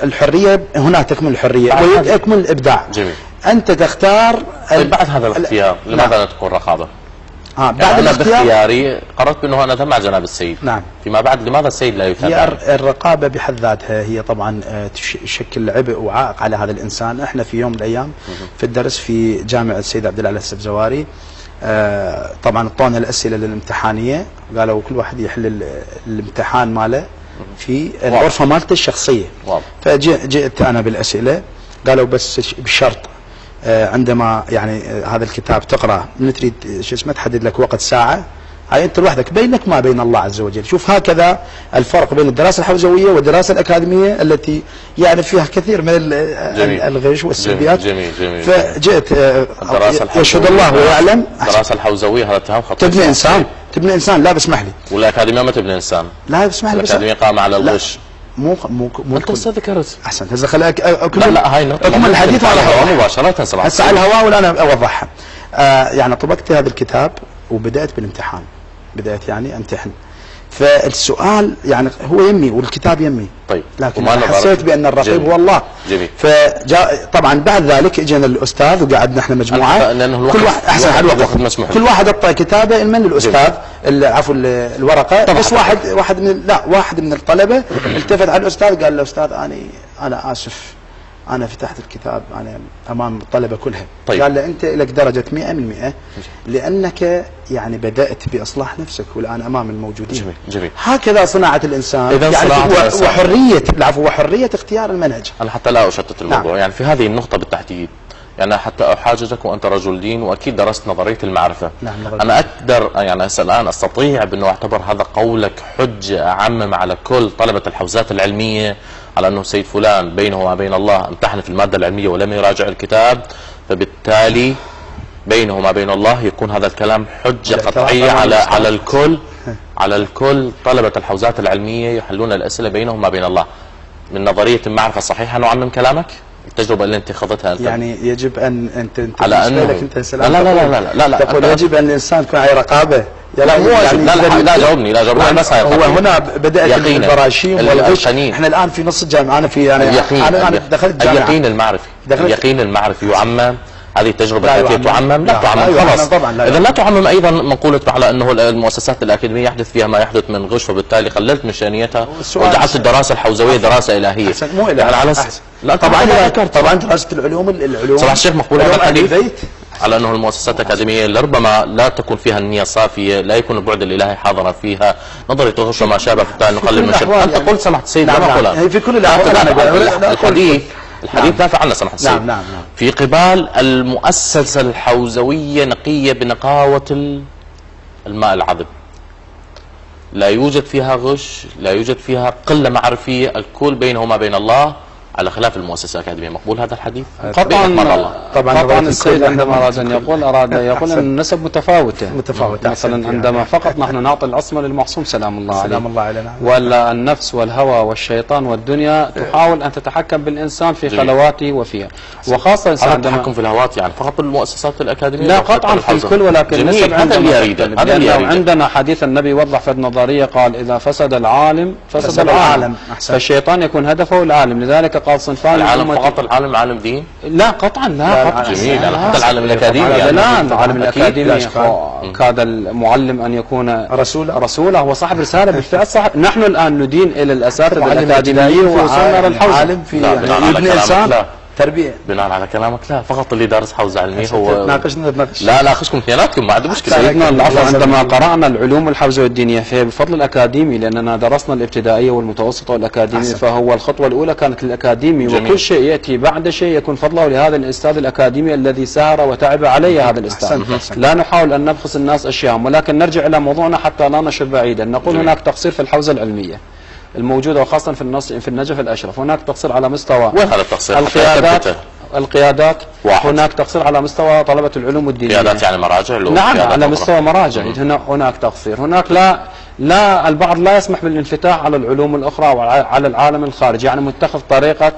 الحرية، هنا تكمن الحرية ويكمن الإبداع. جميل. أنت تختار. طيب بعد هذا الاختيار لماذا لا تكون رقابة؟ بعد يعني أنا الاختيار باختياري قررت بأنه أنا مع جناب السيد. نعم. فيما بعد لماذا السيد لا يتابع؟ هي الرقابة بحد ذاتها هي طبعا تشكل عبء وعائق على هذا الإنسان. احنا في يوم من الأيام في الدرس في جامعة السيد عبد العال السبزواري، طبعا اعطونا الأسئلة الامتحانية، قالوا كل واحد يحل الامتحان ماله في الغرفة مالته الشخصية. فجئت أنا بالأسئلة، قالوا بس بشرط عندما يعني هذا الكتاب تقرأ من تريد شو اسمه تحدد لك وقت ساعة، هاي أنت لوحدك بينك ما بين الله عز وجل. شوف هكذا الفرق بين الدراسة الحوزوية والدراسة الأكاديمية التي يعني فيها كثير من الغش والسلبيات. جميل. فجئت يشهد الله ويعلم. الدراسة الحوزوية هذا اتهام خطير. تبني إنسان لا بسمح لي. والأكاديمية ما تبني إنسان. لا بسمح لي. الأكاديمية قائمة على الغش. مو انت ذكرت. احسن. هسه خليك لا هاي نقطة. اكمل الحديث على الهواء مباشرة. هسه على الهواء ولا انا اوضحها. يعني طبقت هذا الكتاب وبدأت بالامتحان، بدأت يعني امتحن. فالسؤال يعني هو يمي والكتاب يمي. طيب. لكن حسيت بأن الرقيب هو الله. جميل. فجاء طبعا بعد ذلك اجينا الأستاذ وقعدنا احنا مجموعة. كل واحد احسن على الوقت مسموح. كل واحد اعطى كتابه من الأستاذ عفوا الورقة. بس واحد من الطلبة التفت على الأستاذ قال له أستاذ أنا آسف، أنا فتحت الكتاب أنا أمام الطلبة كلها. طيب. قال له أنت لك درجة 100% لأنك يعني بدأت بإصلاح نفسك والآن أمام الموجودين. جميل. هكذا صناعة الإنسان يعني وحرية اختيار المنهج. أنا حتى لا أشتت الموضوع. نعم. يعني في هذه النقطة بالتحديد يعني حتى أحاججك وأنت رجل دين وأكيد درست نظرية المعرفة. نعم. أنا أقدر يعني الآن أستطيع بأنه أعتبر هذا قولك حجة أعمم على كل طلبة الحوزات العلمية على أنه سيد فلان بينه وبين الله امتحن في المادة العلمية ولم يراجع الكتاب، فبالتالي بينه وما بين الله يكون هذا الكلام حجة قطعية على الكل طلبة الحوزات العلمية يحلون الأسئلة بينهم وما بين الله. من نظرية المعرفة صحيحة نعمم كلامك؟ التجربة اللي انت خضتها انت يعني يجب ان انت على انه انت لا تقول يجب ان الانسان يكون عليه رقابة، لا مو واجب. لا جاوبني بس هو هنا بدات البراشيم والغش. اليقين. احنا الان في نص الجامعه، انا في انا دخلت جامعه. اليقين المعرفي يعمم. هذه التجربة التي تعمم لا تعمم خلاص. إذا لا تعمم أيضا مقولة على أنه المؤسسات الأكاديمية يحدث فيها ما يحدث من غش، وبالتالي قللت من شأنيتها وجعلت الدراسة الحوزوية دراسة إلهية. مو إلهية يعني على لا طبعا دراسة العلوم صراحة الشيخ مقولة هذا الحديث على أنه المؤسسات الأكاديمية لربما لا تكون فيها النية الصافية، لا يكون البعد الإلهي حاضرا فيها، نظرة غش وما شابه، بالتالي نقلل من شأنها. أنت قلت سمحت السيد لا نقولها في كل الأحوال. الحديث دافع عنه سمحت السيد. نعم. في قبال المؤسسة الحوزوية نقية بنقاوة الماء العذب، لا يوجد فيها غش، لا يوجد فيها قلة معرفية، الكل بينه وما بين الله، على خلاف المؤسسة الأكاديمية. مقبول هذا الحديث؟ طبعا السيد عندما أراد أن يقول أن النسب متفاوتة مثلا عندما فقط نحن نعطي العصمة للمعصوم سلام الله عليه، ولا النفس والهوى والشيطان والدنيا تحاول أن تتحكم بالإنسان في خلواته وفيها، وخاصة التحكم في الهوات يعني فقط بالمؤسسات الأكاديمية؟ لا قطعا في الكل، ولكن النسب عندما عندنا حديث النبي وضح في النظرية قال إذا فسد العالم فسد العالم، فالشيطان يكون هدفه العالم. لذلك قال صنفان العالم فقط العالم عالم دين؟ لا قطعا لا قطعا. جميل. حتى العالم الأكاديمي لا العالم الأكاديمي كاد المعلم أن يكون رسولا، هو صاحب رسالة بالفعل صاحب. نحن الآن ندين إلى الأساتذة الأكاديميين ووصلنا للحوزة عالم في ابن إنسان تربية. بناء على كلامك لا، فقط اللي دارس حوزة علمية هو ناقشنا لا ناقشكم اثنيناتكم ما عندي مشكلة. سيدنا العفو، عندما قرأنا العلوم الحوزوية الدينية فهي بفضل الأكاديمي، لأننا درسنا الابتدائية والمتوسطة والأكاديمي، فهو الخطوة الأولى كانت للأكاديمي. جميل. وكل شيء يأتي بعد شيء يكون فضله لهذا الأستاذ الأكاديمي الذي سهر وتعب عليه هذا الأستاذ. لا نحاول أن نبخس الناس أشياء، ولكن نرجع إلى موضوعنا حتى لا نشر بعيدا. نقول هناك تقصير في الحوزة العلمية الموجودة، وخاصة في النجف الأشرف هناك تقصير على مستوى القيادات هناك تقصير على مستوى طلبة العلوم الدينية. قيادات يعني مراجع؟ نعم على مستوى مراجع. هناك تقصير. هناك لا البعض لا يسمح بالانفتاح على العلوم الأخرى وعلى العالم الخارجي، يعني متخذ طريقة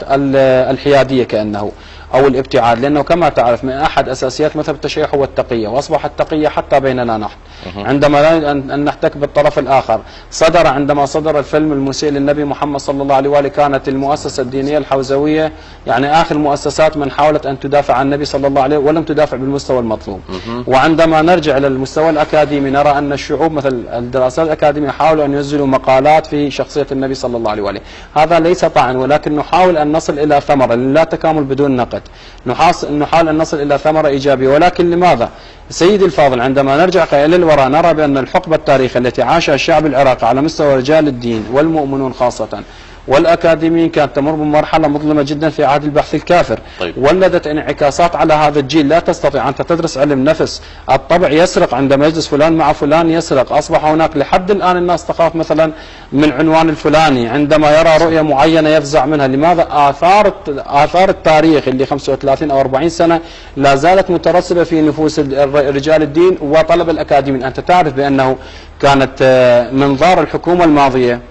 الحيادية كأنه أو الابتعاد، لأنه كما تعرف من أحد أساسيات مذهب التشيع هو التقية، وأصبحت التقية حتى بيننا نحن عندما لا أن نحتك بالطرف الآخر. عندما صدر الفيلم المسيء للنبي محمد صلى الله عليه وآله كانت المؤسسة الدينية الحوزوية يعني آخر المؤسسات من حاولت أن تدافع عن النبي صلى الله عليه ولم تدافع بالمستوى المطلوب. وعندما نرجع إلى المستوى الأكاديمي نرى أن الشعوب مثل الدراسات الأكاديمية حاولوا أن ينزلوا مقالات في شخصية النبي صلى الله عليه وآله. هذا ليس طعن، ولكن نحاول أن نصل إلى ثمرة، لا تكامل بدون نقد. نحاول أن نصل إلى ثمرة إيجابية. ولكن لماذا؟ سيدي الفاضل، عندما نرجع إلى الوراء نرى بأن الحقبة التاريخية التي عاشها الشعب العراقي على مستوى رجال الدين والمؤمنون خاصة والأكاديميين كانت تمر بمرحلة مظلمة جدا في عهد البحث الكافر. ولدت انعكاسات على هذا الجيل. لا تستطيع أنت تدرس علم نفس، الطبع يسرق عندما يجلس فلان مع فلان يسرق. أصبح هناك لحد الآن الناس تخاف مثلا من عنوان الفلاني، عندما يرى رؤية معينة يفزع منها. لماذا؟ آثار التاريخ اللي 35 أو 40 سنة لا زالت مترسبة في نفوس رجال الدين وطلب الأكاديميين. أنت تعرف بأنه كانت منظار الحكومة الماضية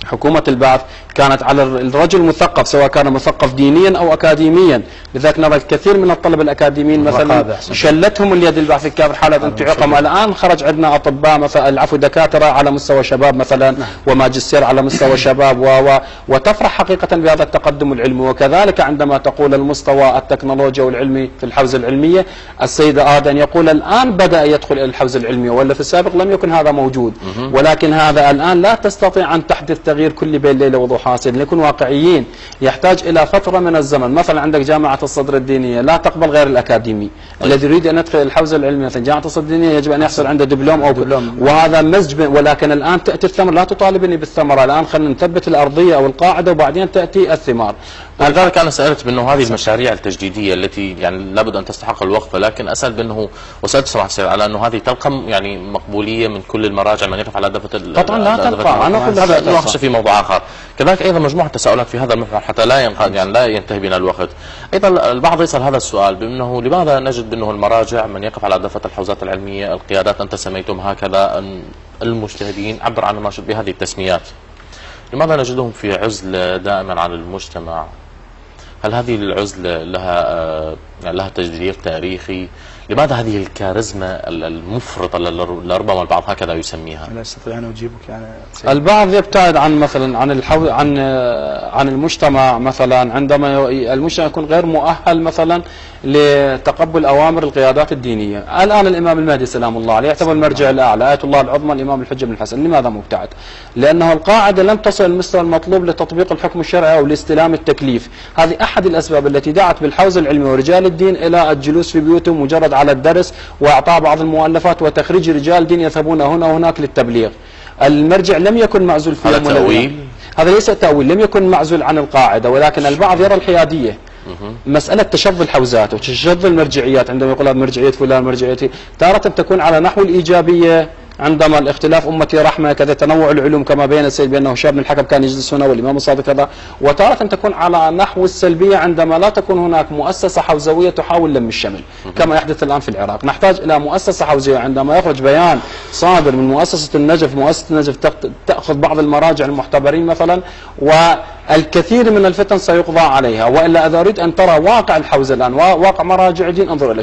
حكومة البعث كانت على الرجل المثقف، سواء كان مثقف دينيا أو أكاديميا. لذلك نرى الكثير من الطلبة الأكاديميين مثلا شلتهم اليد البعث الكافر حالة انتعاقهم. الآن خرج عندنا أطباء مثلا دكاترة على مستوى شباب مثلا وماجستير على مستوى شباب وتفرح حقيقة بهذا التقدم العلمي. وكذلك عندما تقول المستوى التكنولوجيا والعلمي في الحوزة العلمية، السيد آدم يقول الآن بدأ يدخل إلى الحوزة العلمية، ولا في السابق لم يكن هذا موجود. ولكن هذا الآن لا تستطيع أن تحدث تغيير كل بين ليلة وضحى. لنكون واقعيين، يحتاج إلى فترة من الزمن. مثلا عندك جامعة الصدر الدينية لا تقبل غير الأكاديمي. الذي يريد أن يدخل الحوزة العلمية مثلا جامعة الصدر الدينية يجب أن يحصل عنده دبلوم أو وهذا مزج. ولكن الآن تأتي الثمرة. لا تطالبني بالثمرة الآن، خلينا نثبت الأرضية أو القاعدة وبعدين تأتي الثمار. لذلك أنا سألت بأنه هذه المشاريع التجديدية التي يعني لابد أن تستحق الوقفة، لكن أسأل بأنه وسألت سماحة السيد على أنه هذه تلقى يعني مقبولية من كل المراجع من يقف على دفة طبعا لا تلقى. أنا أقول هذا نناقش في موضوع آخر. كذلك أيضا مجموعة تساؤلات في هذا المحور حتى لا ينتهي بنا الوقت. أيضا البعض يسأل هذا السؤال بأنه لماذا نجد بأنه المراجع من يقف على دفة الحوزات العلمية القيادات أنت سميتم هكذا المجتهدين عبر عن الناشط بهذه التسميات، لماذا نجدهم في عزلة دائما عن المجتمع؟ هل هذه العزلة لها تجديد تاريخي؟ لماذا هذه الكاريزما المفرطة لربما البعض هكذا يسميها؟ لا استطيع ان اجيبك يعني. البعض يبتعد عن مثلا عن المجتمع، مثلا عندما المجتمع يكون غير مؤهل مثلا لتقبل اوامر القيادات الدينيه. الان الامام المهدي سلام الله عليه يعتبر المرجع الاعلى، آية الله العظمى الامام الحجه بن الحسن. لماذا مبتعد؟ لانه القاعده لم تصل المستوى المطلوب لتطبيق الحكم الشرعي او لاستلام التكليف. هذه احد الاسباب التي دعت بالحوزه العلمي ورجال الدين الى الجلوس في بيوتهم مجرد على الدرس واعطاء بعض المؤلفات وتخريج رجال دين يذهبون هنا وهناك للتبليغ. المرجع لم يكن معزول في هذا تأويل؟ هذا ليس تأويل، لم يكن معزول عن القاعدة، ولكن البعض يرى الحيادية. مسألة تشظ الحوزات وتشظ المرجعيات، عندما يقول مرجعية فلان مرجعيتي، تارة تكون على نحو الإيجابية عندما الاختلاف أمتي رحمة كذا، تنوع العلوم كما بين السيد بأنه شاب بن الحكم كان يجلس هنا والإمام الصادق كذا، وتارة تكون على نحو السلبية عندما لا تكون هناك مؤسسة حوزوية تحاول لم الشمل كما يحدث الآن في العراق. نحتاج إلى مؤسسة حوزوية. عندما يخرج بيان صادر من مؤسسة النجف تأخذ بعض المراجع المعتبرين مثلا، والكثير من الفتن سيقضى عليها. وإلا إذا أريد أن ترى واقع الحوزة الآن واقع مراجع الدين، انظر إلى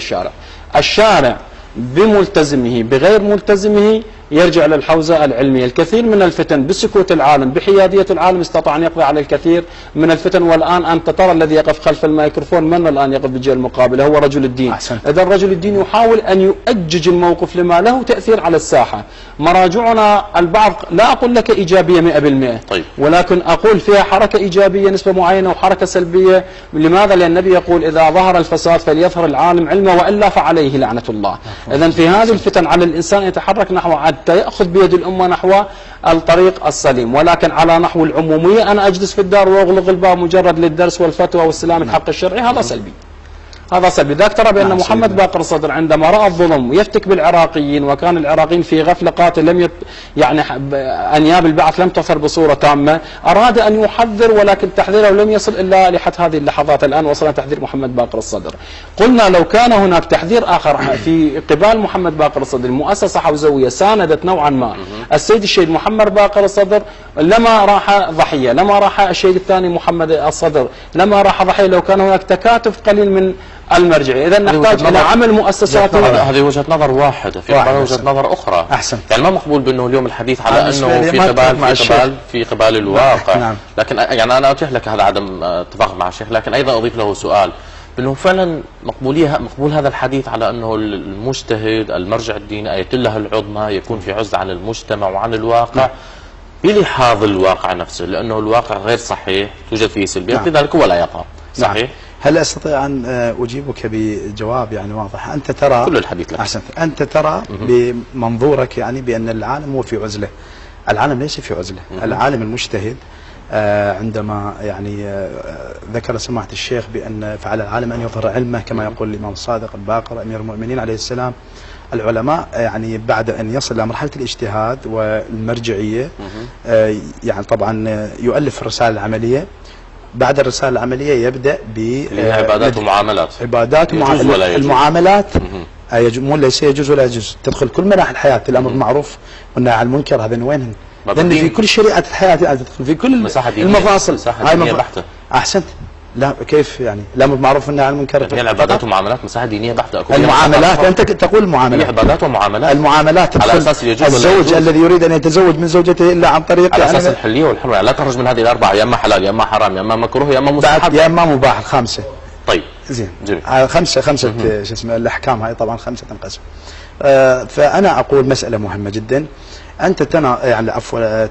الشارع بملتزمه بغير ملتزمه يرجع للحوزة العلمية. الكثير من الفتن بسكوت العالم بحيادية العالم استطاع أن يقضي على الكثير من الفتن. والآن أنت ترى الذي يقف خلف الميكروفون من الآن يقف بالجهة المقابلة؟ هو رجل الدين. أحسنت. إذا رجل الدين يحاول أن يؤجج الموقف لما له تأثير على الساحة. مراجعنا البعض لا أقول لك إيجابية 100%، طيب. ولكن أقول فيها حركة إيجابية نسبة معينة وحركة سلبية. لماذا؟ لأن النبي يقول إذا ظهر الفساد فليظهر العالم علمه وإلا فعليه لعنة الله. إذن في هذه الفتن على الإنسان يتحرك نحو حتى يأخذ بيد الأمة نحو الطريق السليم، ولكن على نحو العمومية أنا أجلس في الدار وأغلق الباب مجرد للدرس والفتوى واستلام الحق الشرعي، هذا سلبي. هذا سلبي. ذاك ترى بأن محمد باقر الصدر عندما رأى الظلم يفتك بالعراقيين، وكان العراقيين في غفلة قاتل، لم يعني أنياب البعث لم تظهر بصورة تامة، أراد أن يحذر، ولكن تحذيره لم يصل إلا لحد هذه اللحظات. الآن وصل تحذير محمد باقر الصدر. قلنا لو كان هناك تحذير آخر في قبال محمد باقر الصدر، مؤسسة حوزوية ساندت نوعا ما السيد الشهيد محمد باقر الصدر، لما راح ضحية، لما راح الشهيد الثاني محمد الصدر، لما راح ضحية، لو كان هناك تكاتف قليل من المرجعية. إذا نحتاج إلى عمل مؤسسات. هذه وجهة نظر واحدة، في وجهة نظر أخرى. أحسن. يعني ما مقبول بأنه اليوم الحديث على أنه في قبال الواقع. نعم. لكن يعني أنا أتيح لك هذا عدم اتفاق مع الشيخ، لكن أيضا أضيف له سؤال، بأنه فعلا مقبول هذا الحديث على أنه المجتهد المرجع الديني آية الله العظمى يكون في عزلة عن المجتمع وعن الواقع بلحاظ الواقع نفسه، لأنه الواقع غير صحيح، توجد فيه سلبيات، لذلك هو لا يقع. صحيح؟ هل أستطيع أن أجيبك بجواب يعني واضح؟ أنت ترى كل الحديث لك. أحسنت. أنت ترى بمنظورك يعني بأن العالم هو في عزلة. العالم ليس في عزلة. العالم المجتهد عندما يعني ذكر سماحة الشيخ بأن فعلى العالم أن يظهر علمه كما يقول الإمام الصادق الباقر أمير المؤمنين عليه السلام. العلماء يعني بعد أن يصل إلى مرحلة الاجتهاد والمرجعية يعني طبعا يؤلف الرسالة العملية. بعد الرسالة العملية يبدأ عبادات ومعاملات. عبادات المعاملات ليس يجوز ولا يجوز، تدخل كل مراحل الحياة، الأمر بالمعروف والنهي عن المنكر، هذا وينهن؟ لأن في كل شريعة الحياة تدخل في كل المفاصل. مساحة دينية بحتة. أحسنت. لا كيف يعني؟ الأمر بالمعروف والنهي عن المنكر. هي العبادات ومعاملات مساحة دينية بحتة. المعاملات أنت تقول المعاملات. هي عبادات ومعاملات. المعاملات على أساس يجوز الزوج الذي يريد أن يتزوج من زوجته إلا عن طريق على أساس الحلية والحرمة، لا تخرج من هذه الأربعة، يا إما حلال يا إما حرام يا إما مكروه يا إما مستحب يا إما مباح. الخامسة. طيب زين. جميل. خمسة شو اسمه الأحكام هاي طبعا 5 تنقسم. فأنا أقول مسألة مهمة جدا. أنت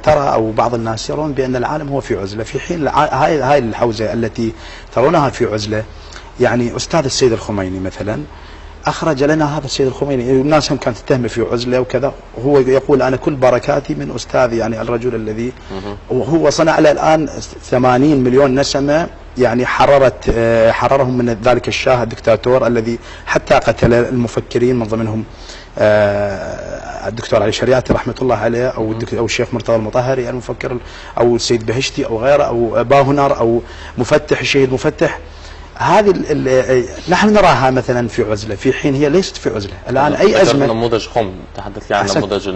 ترى أو بعض الناس يرون بأن العالم هو في عزلة، في حين هاي الحوزة التي ترونها في عزلة. يعني أستاذ السيد الخميني مثلا أخرج لنا هذا السيد الخميني، الناس هم كانت تتهمه في عزلة وكذا، وهو يقول أنا كل بركاتي من أستاذ يعني الرجل الذي وهو صنع له الآن 80 مليون نسمة، يعني حررهم من ذلك الشاه الدكتاتور الذي حتى قتل المفكرين من ضمنهم الدكتور علي شريعتي رحمة الله عليه، أو الشيخ مرتضى المطهري المفكر، أو السيد بهشتي أو غيره، أو باهنر، أو مفتح الشهيد مفتح. هذه نحن نراها مثلا في عزلة، في حين هي ليست في عزلة الآن. أي أزمة. نموذج خم تحدث لي عن نموذج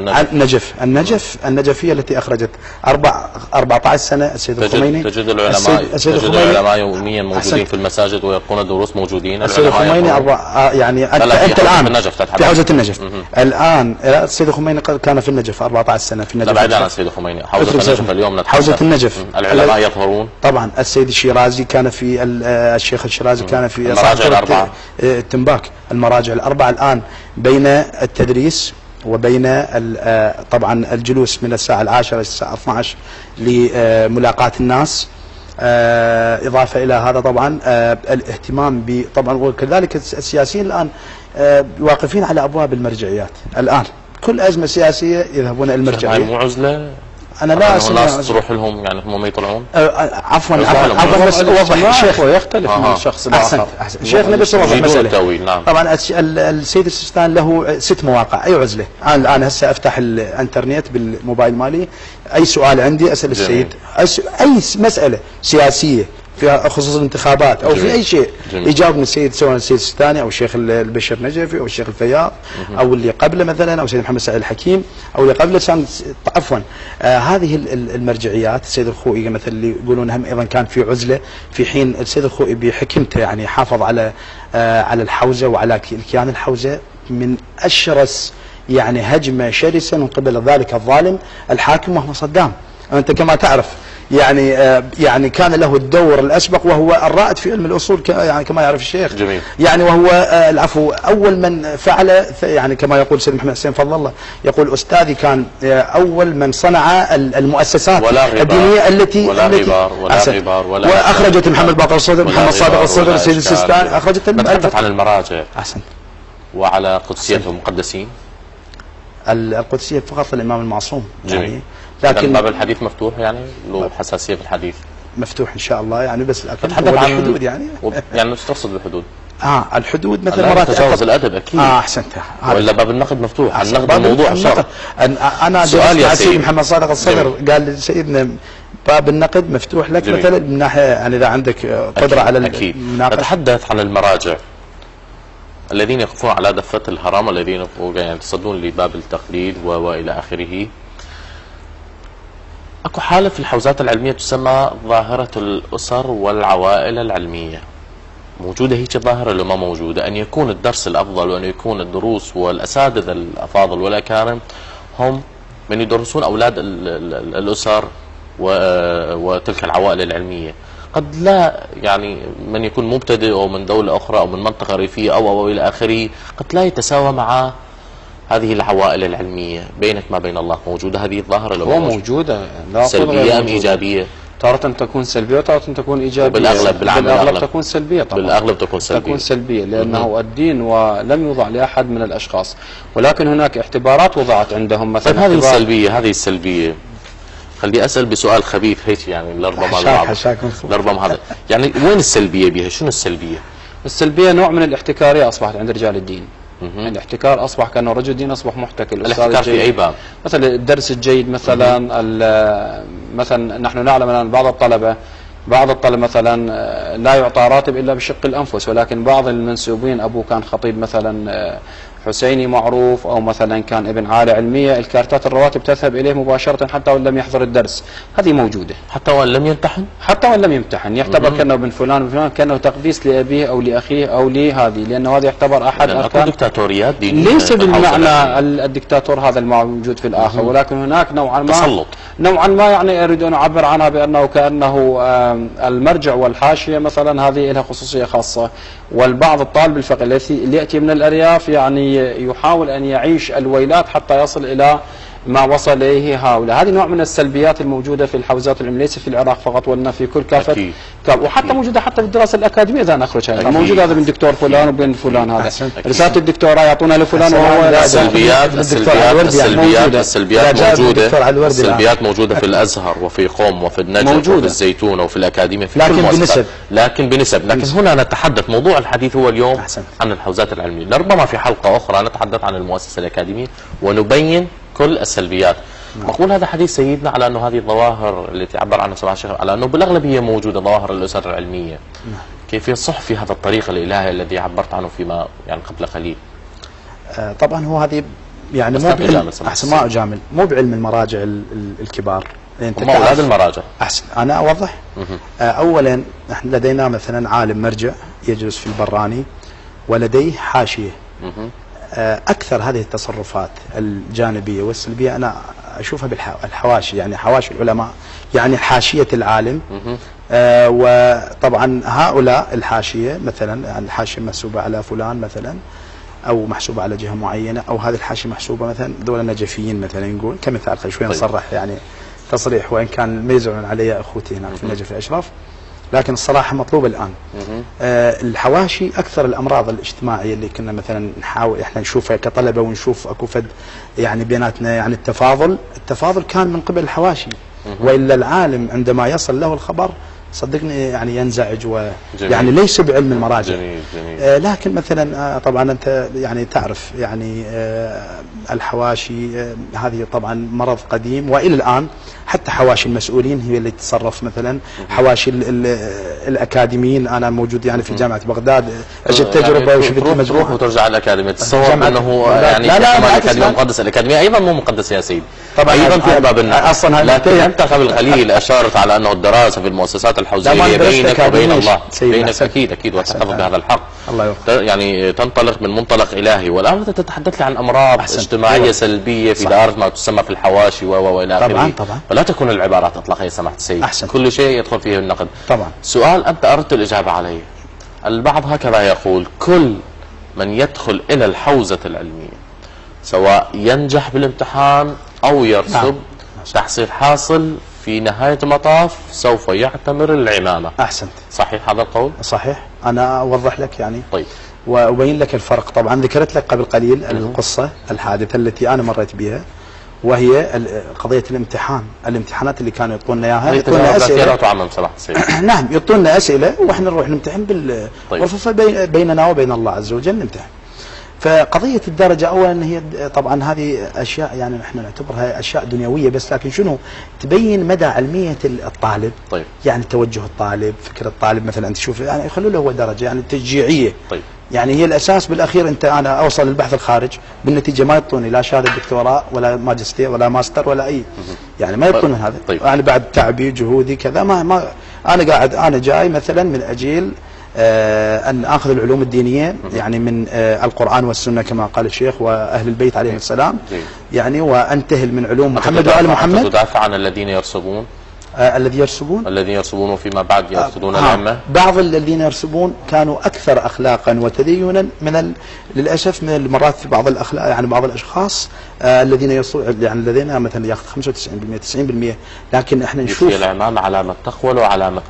النجف هي التي أخرجت 14 سنة السيد الخميني. تجد العلماء يوميا موجودين في المساجد ويلقون دروس موجودين. السيد الخميني يعني أنت الآن في حوزة النجف. الآن السيد الخميني كان في النجف 14 سنة في النجف. بعيد عن السيد الخميني، حوزة النجف اليوم حوزة النجف العلماء يظهرون. طبعا السيد الشيرازي كان في الشيخ الشيرازي كان في المراجع الأربعة تنباك. المراجع الأربعة الآن بين التدريس وبين طبعا الجلوس من الساعة 10 إلى الساعة 12 لملاقاة الناس، إضافة إلى هذا طبعا الاهتمام طبعا، وكذلك السياسيين الآن واقفين على أبواب المرجعيات. الآن كل أزمة سياسية يذهبون إلى المرجعية. مو عزلة؟ أنا لا أسمع الناس تروح لهم يعني هم ما يطلعون. عفوا بس اوضح الشيخ يختلف من الشخص الاخر. شيخنا بس اوضح مسألة. نعم. طبعا السيد السيستان له 6 مواقع. اي عزله الان هسه افتح الانترنت بالموبايل مالي، اي سؤال عندي اسال السيد، اي مسألة سياسية في خصوص الانتخابات او في اي شيء يجاوبني السيد، سواء السيد السيستاني او الشيخ البشر نجفي او الشيخ الفياض او اللي قبله مثلا او السيد محمد سعيد الحكيم او اللي قبله عفوا. هذه المرجعيات السيد الخوئي مثلا اللي يقولون هم ايضا كان في عزله، في حين السيد الخوئي بحكمته يعني حافظ على الحوزه وعلى كيان الحوزه من اشرس يعني هجمه شرسه من قبل ذلك الظالم الحاكم وهو صدام. انت كما تعرف يعني كان له الدور الأسبق وهو الرائد في علم الأصول يعني كما يعرف الشيخ. جميل. يعني وهو العفو أول من فعل يعني كما يقول سيد محمد حسين فضل الله، يقول أستاذي كان أول من صنع المؤسسات الدينية التي وأخرجت محمد باقر الصدر، محمد صادق الصدر، السيد السيستان، أخرجت. نتحدث عن المراجع. أحسن. وعلى قدسية المقدسين. القدسية فقط الإمام المعصوم. جميل. يعني لكن باب الحديث مفتوح، يعني له حساسية في الحديث. مفتوح إن شاء الله يعني، بس نتحدث عن الحدود يعني ايش تقصد بالحدود؟ الحدود مثل مرات تجاوز الادب اكيد. احسنت. ولا باب النقد مفتوح، النقد الموضوع شرط. انا سؤال يا سيدي محمد صادق الصدر قال سيدنا باب النقد مفتوح لك جميل. مثلا من ناحيه يعني اذا عندك قدره على المناقشه. نتحدث عن المراجع الذين يقفون على دفة الهرم، الذين يعني يتصدون لباب التقليد والى اخره. اكو حالة في الحوزات العلمية تسمى ظاهرة الاسر والعوائل العلمية. موجودة هيك ظاهرة لو ما موجودة؟ أن يكون الدرس الأفضل وأن يكون الدروس والأساتذة الأفاضل والأكارم هم من يدرسون أولاد الأسر وتلك العوائل العلمية. قد لا يعني من يكون مبتدئ أو من دولة أخرى أو من منطقة ريفية أو إلى آخره قد لا يتساوى مع هذه العوائل العلمية. بينك ما بين الله موجودة هذه الظاهرة لو موجودة؟ سلبية أم إيجابية؟ تارة تكون سلبية وتارة تكون إيجابية. بالأغلب تكون سلبية طبعا. بالأغلب تكون سلبية لأنه الدين ولم يوضع لأحد من الأشخاص، ولكن هناك اعتبارات وضعت عندهم مثلا. طيب هذه السلبية خلي أسأل بسؤال خبيث هيك يعني لربما هذا يعني وين السلبية بها؟ شنو السلبية؟ السلبية نوع من الاحتكارية أصبحت عند رجال الدين. الاحتكار اصبح كانه رجل دين اصبح محتكر. الاحتكار في اي باب؟ مثلا الدرس الجيد مثلا. مثلا نحن نعلم ان بعض الطلبه مثلا لا يعطى راتب الا بشق الانفس، ولكن بعض المنسوبين ابوه كان خطيب مثلا حسيني معروف او مثلا كان ابن عالة علميه، الكارتات الرواتب تذهب اليه مباشره حتى وان لم يحضر الدرس. هذه موجوده حتى وان لم يمتحن. يعتبر كانه ابن فلان كانه تقديس لابيه او لاخيه او لهذه، لانه هذا يعتبر احد اركان دكتاتوريات دينيه. ليس بالمعنى الدكتاتور هذا الموجود في الاخر، ولكن هناك نوعا ما تسلط يعني اريد ان اعبر عنها بانه كانه المرجع والحاشيه مثلا هذه لها خصوصيه خاصه، والبعض الطالب الفقه اللي ياتي من الارياف يعني يحاول ان يعيش الويلات حتى يصل الى ما وصل اليه هؤلاء. هذه نوع من السلبيات الموجوده في الحوزات العلميه، ليس في العراق فقط ولا في كل كافه وحتى موجوده حتى في الدراسه الاكاديميه اذا نخرجها موجود هذا من دكتور فلان وبين فلان. هذا رساله الدكتوراه يعطونها لفلان وهو السلبيات موجوده في الازهر وفي قم وفي النجف وفي الزيتون وفي الاكاديميه في لكن بنسب. لكن هنا نتحدث موضوع الحديث هو اليوم عن الحوزات العلمية. لربما في حلقه اخرى نتحدث عن المؤسسه الاكاديميه ونبين كل السلبيات. نقول هذا حديث سيدنا على أنه هذه الظواهر التي عبر عنها سماحة الشيخ على أنه بالأغلب هي موجودة، ظواهر الأسر العلمية كيف يصح في هذا الطريق الإلهي الذي عبرت عنه فيما يعني قبل قليل؟ طبعا هو هذه يعني مو احسن ما اجامل، مو بعلم المراجع الكبار. هم اولاد المراجع. احسن انا اوضح. اولا احنا لدينا مثلا عالم مرجع يجلس في البراني ولديه حاشيه. اكثر هذه التصرفات الجانبيه والسلبيه انا اشوفها بالحواشي، يعني حواشي العلماء، يعني حاشيه العالم. وطبعا هؤلاء الحاشيه مثلا، يعني الحاشيه محسوبه على فلان مثلا، او محسوبه على جهه معينه، او هذه الحاشيه محسوبه مثلا ذول نجفيين مثلا، نقول كمثال شوي نصرح يعني تصريح، وان كان ما يزعلون علي اخوتي هناك في النجف الاشرف، لكن الصراحه مطلوبه الان. الحواشي اكثر الامراض الاجتماعيه اللي كنا مثلا نحاول احنا نشوفها كطلبه، ونشوف اكو فد يعني بيناتنا يعني التفاضل كان من قبل الحواشي. والا العالم عندما يصل له الخبر صدقني يعني ينزعج، يعني ليس بعلم المراجع. جميل جميل. لكن مثلا طبعا انت يعني تعرف يعني الحواشي هذه طبعا مرض قديم، والى الان حتى حواشي المسؤولين هي اللي تتصرف. مثلا حواشي الاكاديميين، انا موجود يعني في جامعه بغداد، اجت تجربه يعني وشفت مجموعه وترجع على الاكاديميه، تصور انه يعني لا الاكاديميه مقدسه، الاكاديميه ايضا مو مقدسه يا سيدي، طبعا ايضا في باب النار اصلا. لكن انت قبل قليل اشرت على انه الدراسه في المؤسسات الحوزويه بينك وبين الله، بينك اكيد وتحتفظ بهذا الحق، الله يوفقك، يعني تنطلق من منطلق الهي. والان انت تتحدث لي عن امراض اجتماعيه سلبيه في دائره ما تسمى في الحواشي والى اخره. طبعا ولا تكون العبارات اطلاقا يا سماحه السيد، كل شيء يدخل فيه النقد. طبعا سؤال انت اردت الاجابه عليه. البعض هكذا يقول: كل من يدخل الى الحوزه العلميه سواء ينجح بالامتحان او يرسب تحصيل حاصل، في نهايه المطاف سوف يعتمر العمامه. احسنت. صحيح هذا القول؟ صحيح. انا اوضح لك يعني طيب وابين لك الفرق. طبعا ذكرت لك قبل قليل القصه الحادثه التي انا مريت بها، وهي قضيه الامتحانات اللي كانوا يعطونا اياها، يعطونا اسئله تعمم سماحه السيد. نعم، يعطونا اسئله واحنا نروح نمتحن بالغرفه بيننا وبين الله عز وجل نمتحن. فقضيه الدرجه اولا هي طبعا هذه اشياء يعني نحن نعتبرها اشياء دنيويه، بس لكن شنو تبين مدى علميه الطالب. طيب. يعني توجه الطالب، فكر الطالب، مثلا انت شوف يعني يخلوا له هو درجه يعني تشجيعيه. طيب. يعني هي الاساس بالاخير. انا اوصل للبحث الخارج بالنتيجه ما يعطوني لا شهاده دكتوراه ولا ماجستير ولا ماستر ولا اي، يعني ما يعطون هذا. طيب. يعني بعد تعبي جهودي كذا ما انا جاي مثلا من اجل أن أخذ العلوم الدينية يعني من القرآن والسنة كما قال الشيخ وأهل البيت عليهم السلام، يعني وأنتهل من علوم محمد وآل محمد. تدافع عن الذين يرسبون الذين يرسبون وفيما بعد يرصدون الأئمة. بعض الذين يرسبون كانوا أكثر أخلاقا وتدينا للأسف من المرات في بعض الأخلاق، يعني بعض الأشخاص الذين يعني الذين مثلا ياخذ 95% 90%، لكن احنا نشوف في الإمام علامة تقوى وعلامة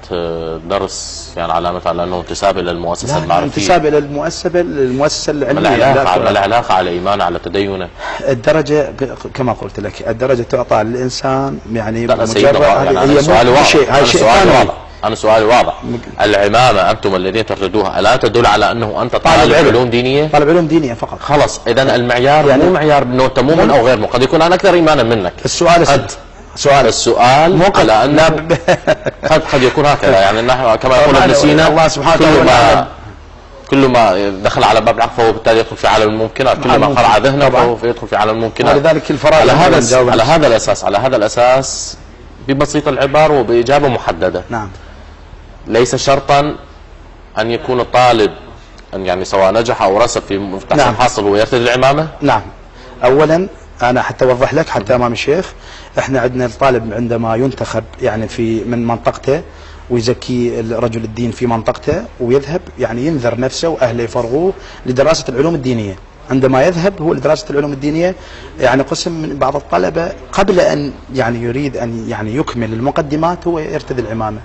درس، يعني علامة على أنه انتساب إلى المؤسسة المعرفية، انتساب إلى المؤسسة العلمية. ما العلاقة على إيمانه على تدينه؟ الدرجة كما قلت لك، الدرجة تعطى للإنسان يعني بمجرد هي سؤالي واضح. أنا سؤالي واضح. العمامة أنتم الذين ترتدوها ألا تدل على أنه أنت طالب علوم دينية؟ طالب علوم دينية فقط. خلاص، إذا المعيار يعني مو معيار أنه أنت مؤمن أو غير مؤمن، قد يكون أنا أكثر إيمانا منك. السؤال على أن قد يكون هكذا، يعني نحن كما يقول ابن سينا: الله سبحانه وتعالى كل ما دخل على باب العقل فهو بالتالي يدخل في عالم الممكنات، كل ما قرع ذهنه فهو يدخل في عالم الممكنات. ولذلك الفرائض على هذا الأساس ببسيط العبارة وبإجابة محددة. نعم. ليس شرطا أن يكون الطالب أن يعني سواء نجح أو رسب في تحصيل حاصل هو يرتدي العمامة. نعم. أولا أنا حتى أوضح لك حتى أمام الشيخ، إحنا عندنا الطالب عندما ينتخب يعني من منطقته ويزكي رجل الدين في منطقته ويذهب، يعني ينذر نفسه وأهله يفرغوه لدراسة العلوم الدينية. عندما يذهب هو لدراسة العلوم الدينية، يعني قسم من بعض الطلبة قبل أن يعني يريد أن يعني يكمل المقدمات هو يرتدي العمامة،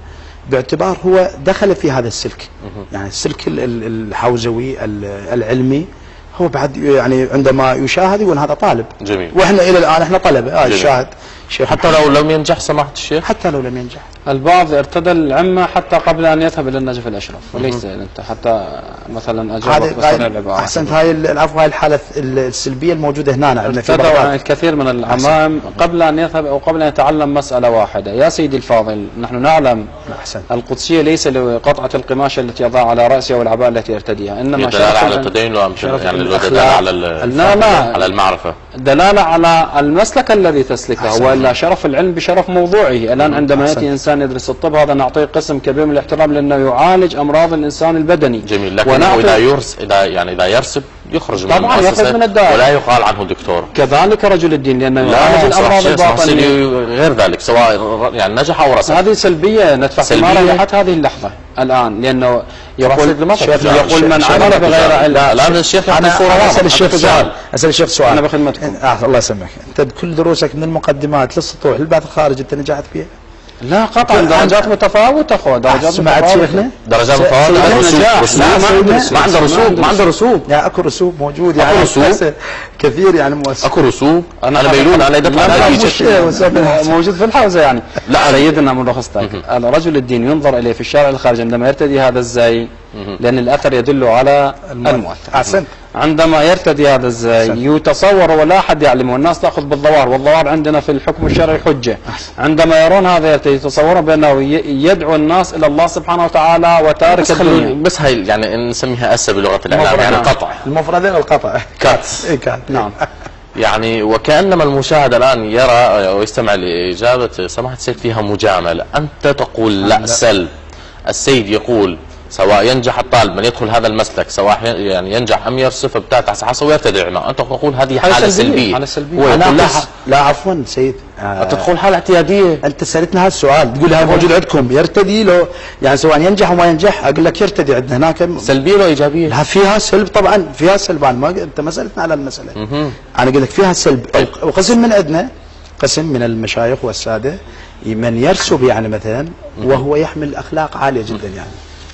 باعتبار هو دخل في هذا السلك، يعني السلك الحوزوي العلمي. هو بعد يعني عندما يشاهد يقول هذا طالب. جميل. واحنا الى الان احنا طلبه. الشاهد شيخ حتى لو لم ينجح سماحة الشيخ؟ حتى لو لم ينجح. البعض ارتدى العمة حتى قبل أن يذهب إلى النجف الأشرف، وليس أنت حتى مثلا أجابك بصريح العبارة. أحسنت. هاي العفو، هاي الحالة السلبية الموجودة هنا عندنا في بغداد. الكثير من العمام قبل أن يذهب أو قبل أن يتعلم مسألة واحدة. يا سيدي الفاضل، نحن نعلم أحسنت. القدسية ليس لقطعة القماشة التي يضع على رأسه والعباءة التي يرتديها، إنما دلالة على التدين يعني دلالة على المعرفة، دلالة على المسلك الذي تسلكه، وإلا شرف العلم بشرف موضوعه. الآن عندما يأتي إنسان يدرس الطب، هذا نعطيه قسم كبير من الاحترام لأنه يعالج أمراض الإنسان البدني. جميل. لكن إذا يرسب يخرج من طبعا يخرج من الدائرة ولا يقال عنه دكتور. كذلك رجل الدين لأنه يعالج الأمراض الباطنية. غير ذلك سواء يعني نجح أو رسب. هذه سلبية ندفع ثمارها حتى هذه اللحظة الآن، لأنه يقول من عمل بغير علم. لا الشيخ أنا أسأل الشيخ سؤال. أنا بخدمتكم. الله يسلمك. أنت بكل دروسك من المقدمات للسطوح للبحث الخارج أنت نجحت فيها؟ لا قطعا، درجات متفاوتة أخوة، درجات سمعت شيخنا؟ درجات متفاوتة. ما عنده رسوب، ما عنده رسوب. يا اكو رسوب موجود يعني، اكو رسوب كثير يعني مؤسسة. اكو رسوب. انا بيلون على يدك موجود في الحوزة يعني. لا سيدنا من رخصتك، رجل الدين ينظر اليه في الشارع الخارجي عندما يرتدي هذا الزي، لان الاثر يدل على المؤثر. احسنت. عندما يرتدي هذا الزي يتصور ولا احد يعلم، والناس تاخذ بالظواهر، والظواهر عندنا في الحكم الشرعي حجه. عندما يرون هذا يتصورون بانه يدعو الناس الى الله سبحانه وتعالى وتارك الدنيا. بس هاي يعني نسميها اسا بلغه الاعلام، يعني قطع. المفردين القطع كات. نعم. يعني وكانما المشاهد الان يرى ويستمع لاجابه سماحه السيد فيها مجامله. انت تقول لا سلب، السيد يقول سواء ينجح الطالب من يدخل هذا المسلك، سواء يعني ينجح ام يرسف بتاع حصه ويرتدع العمى، انت تقول هذه حاله سلبيه. لا عفوا سيد، انت تقول حاله اعتياديه. انت سالتني هذا السؤال، تقول هذا موجود عندكم يرتدي له، يعني سواء ينجح وما ينجح، اقول لك يرتدي عندنا هناك سلبيه ولا ايجابيه؟ لا فيها سلب طبعا، فيها سلب. انت ما سالتنا على المساله. انا اقول لك فيها سلب. وقسم من عندنا، قسم من المشايخ والساده من يرسب يعني مثلا وهو يحمل اخلاق عاليه جدا يعني،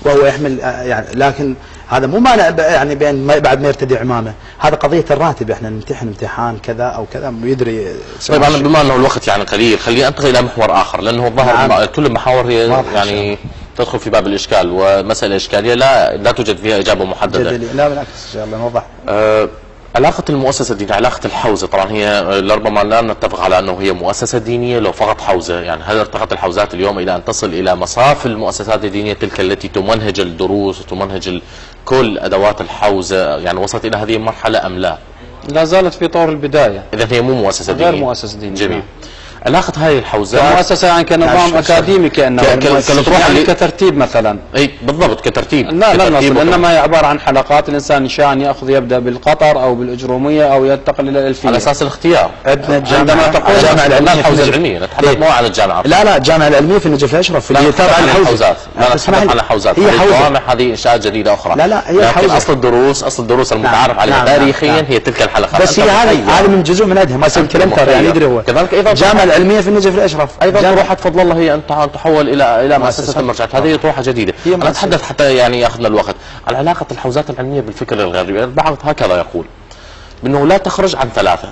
وهو يحمل يعني، لكن هذا مو مانع يعني بين بعد ما يرتدي عمامه. هذا قضيه الراتب، احنا نمتحن امتحان كذا او كذا يدري. طيب انا بما انه الوقت يعني قليل، خليني انتقل الى محور اخر، لانه الظاهر كل المحاور هي يعني تدخل في باب الاشكال، ومساله اشكاليه لا توجد فيها اجابه محدده. لا بالعكس ان شاء الله نوضح. علاقة المؤسسة الدينية، علاقة الحوزة، طبعا هي لربما لا نتفق على أنه هي مؤسسة دينية لو فقط حوزة، يعني هل ارتقت الحوزات اليوم إلى أن تصل إلى مصاف المؤسسات الدينية تلك التي تمنهج الدروس وتمنهج كل أدوات الحوزة، يعني وصلت إلى هذه المرحلة أم لا؟ لا زالت في طور البداية. إذا هي مو مؤسسة دينية، غير مؤسسة دينية. جميل. علاقة هاي الحوزات كمؤسسة يعني كنظام أكاديمي، كأنه يعني كترتيب مثلا. أي بالضبط كترتيب. لا نصل، إنما هي عبارة عن حلقات. الإنسان إن شاء يبدأ بالقطر أو بالأجرومية أو ينتقل إلى الألفية على أساس الاختيار. عندما تقول الجامعة العلمية، الحوزة العلمية نتحدث مو عن الجامعة. لا الجامعة العلمية في النجف الأشرف اللي تابعة عن الحوزات. لا نتحدث عن الحوزات، هي الجوامع هذه إنشاءات جديدة أخرى. لا هي حوزة. أصل الدروس المتعارف عليها تاريخيا هي تلك الحلقات. بس هي هذه من جزء من عندها، ما سن كلمتها يعني يدري هو. كذلك أيضا الجامعة العلمية في النجف الأشرف ايضا طروحه فضل الله هي ان تحول الى مؤسسه المرجعات. هذه طروحه جديده. انا اتحدث حتى يعني ياخذنا الوقت عن علاقه الحوزات العلميه بالفكر الغربي. البعض هكذا يقول بانه لا تخرج عن ثلاثه،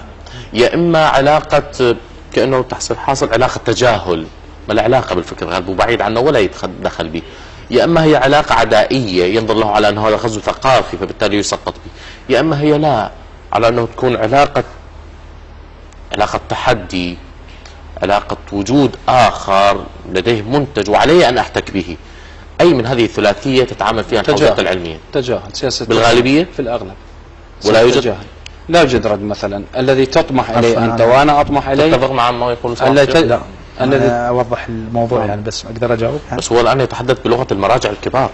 يا اما علاقه كانه تحصل حاصل علاقه تجاهل ما له علاقه بالفكر الغربي وبعيد عنه ولا يتدخل به، يا اما هي علاقه عدائيه ينظر له على انه هذا غزو ثقافي فبالتالي يسقط به، يا اما هي لا على انه تكون علاقه تحدي، علاقة وجود آخر لديه منتج وعلي أن أحتك به. أي من هذه الثلاثية تتعامل فيها الحوزات العلمية؟ تجاهل، سياسة بالغالبية؟ في الأغلب. ولا يوجد تجاهل. لا يوجد رد مثلا الذي تطمح إليه أنت وأنا أطمح إليه. تتفق مع ما يقول لا الذي أوضح الموضوع يعني بس أقدر أجاوب. بس هو الآن يتحدث بلغة المراجع الكبار.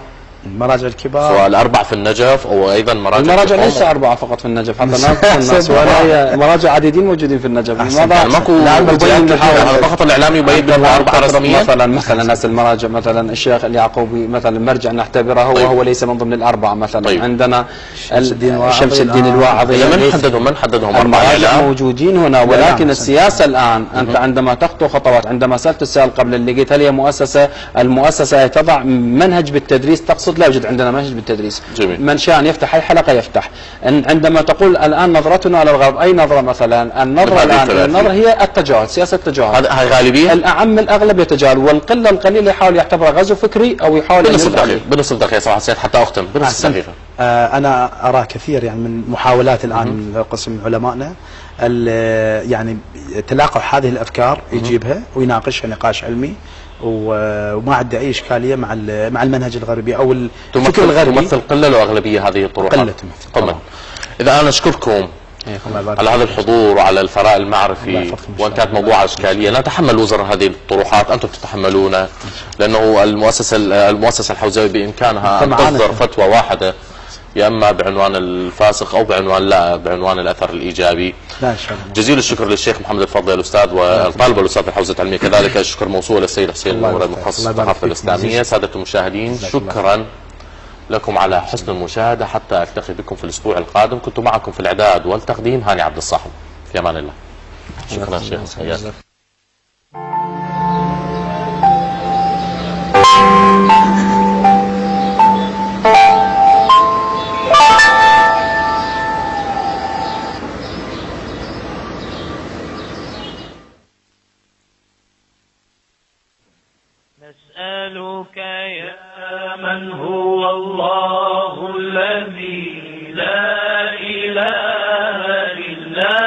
المراجع الكبار سواء الأربع في النجف أو أيضا المراجع ليس 4 فقط في النجف، حتى الناس ولا مراجع عديدين موجودين في النجف. لماذا ماكو فقط الإعلام يبين بأنه 4 رسميا؟ مثلا ناس المراجع مثلا الشيخ اليعقوبي مثلا مرجع نعتبره وهو ليس من ضمن ال4 مثلا. طيب. عندنا شمس الدين الواعظي. من حددهم المراجع موجودين هنا، ولكن السياسة الآن أنت عندما تخطو خطوات، عندما سألت السؤال قبل اللي قلت هل هي المؤسسة تضع منهج بالتدريس تقصد المتوسط لا يوجد عندنا منهج بالتدريس. جميل. من شاء أن يفتح أي حلقة يفتح. عندما تقول الآن نظرتنا للغرب، أي نظرة مثلا؟ النظرة النظرة هي التجاهل، سياسة التجاهل. هاي غالبية؟ الأعم الأغلب يتجاهل، والقلة القليلة يحاول يعتبرها غزو فكري أو يحاول بنصف دقيقة صراحة سيد حتى أختم بنصف دقيقة. أنا أرى كثير يعني من محاولات الآن قسم علمائنا يعني تلاقح هذه الأفكار يجيبها ويناقشها نقاش علمي، وما عنده أي إشكالية مع المنهج الغربي أو الفكر الغربي. تمثل قلة أو أغلبية هذه الطروحات؟ قلة تمثل. إذا أنا أشكركم على هذا الحضور وعلى الثراء المعرفي، وان كانت موضوع اشكاليه لا نتحمل وزر هذه الطروحات، انتم تتحملونها، لانه المؤسسه الحوزويه بامكانها ان تصدر فتوى واحده، يا اما بعنوان الفاسق او بعنوان الاثر الايجابي. لا ان شاء الله. جزيل الشكر للشيخ محمد الفضل الاستاذ والطالب الاستاذ في الحوزه العلميه، كذلك الشكر موصول للسيد حسين النور المتخصص في الثقافه الاسلاميه. ساده المشاهدين شكرا لكم على حسن المشاهدة، حتى ألتقي بكم في الأسبوع القادم. كنت معكم في الإعداد والتقديم هاني عبد الصاحب، في أمان الله. شكرا شيخ. نسألك يا من هو الله الذي لا إله إلا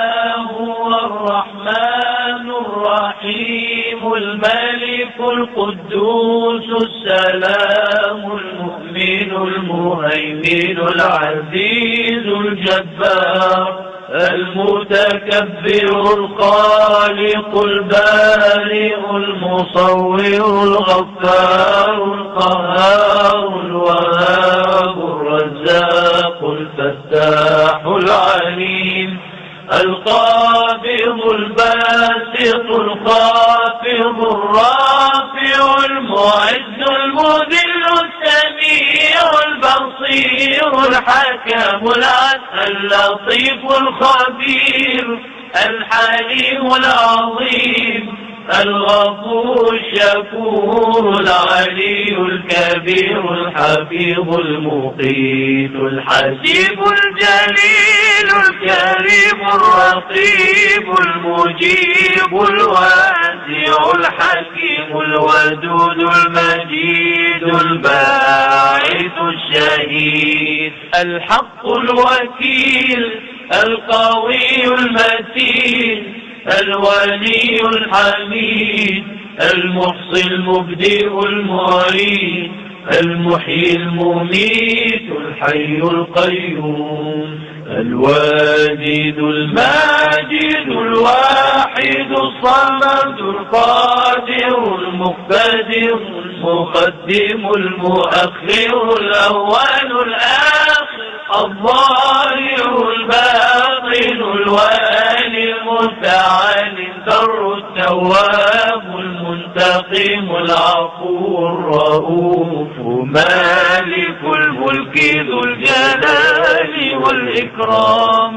هو الرحمن الرحيم الملك القدوس السلام المؤمن المهيمن العزيز الجبار المتكبر الخالق البارئ المصور الغفار القهار الوهاب الرزاق الفتاح العليم القابض الباسط الخافض الرافع المعز المذل السميع البصير الحكم العدل اللطيف الخبير الحليم العظيم الغفور الشكور العلي الكبير الحفيظ المقيت الحسيب الجليل الكريم الرقيب المجيب الواسع الحكيم الودود المجيد الباعث الشهيد الحق الوكيل القوي المتين الولي الحميد المحصي المبدئ المعيد المحيي المميت الحي القيوم الواجد الماجد الواحد الصمد القادر المقتدر المقدم المؤخر الأول الآخر الظاهر الباطن الوالي المتعالي البر التواب المنتقم العفو الرؤوف مالك الملك ذو الجلال والإكرام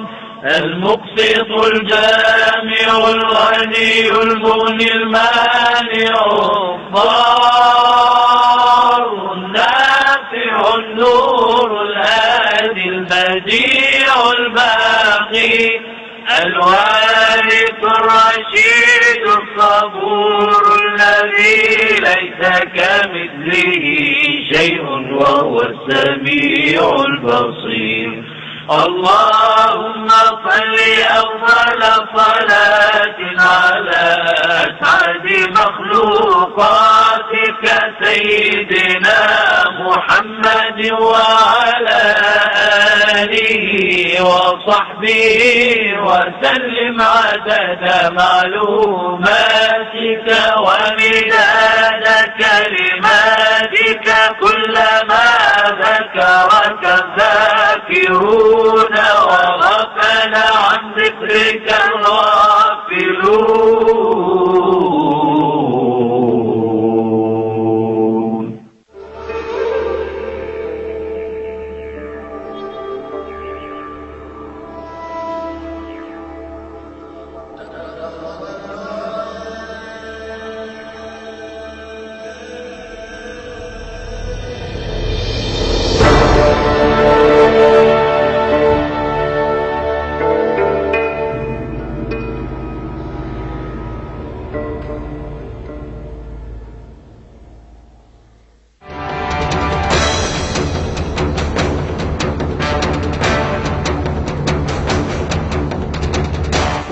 المقسط الجامع الغني المغني المانع الضار النافع النور الهادي البديع الباقي الوارث الرشيد الصبور الذي ليس كمثله شيء وهو السميع البصير. اللهم صل أفضل صلاة على أسعد مخلوقاتك سيدنا محمد وعلى آله وصحبه وسلم عدد معلوماتك ومداد كلماتك كلما ذكرك الذاكرون وغفل عن ذكرك الغافلون.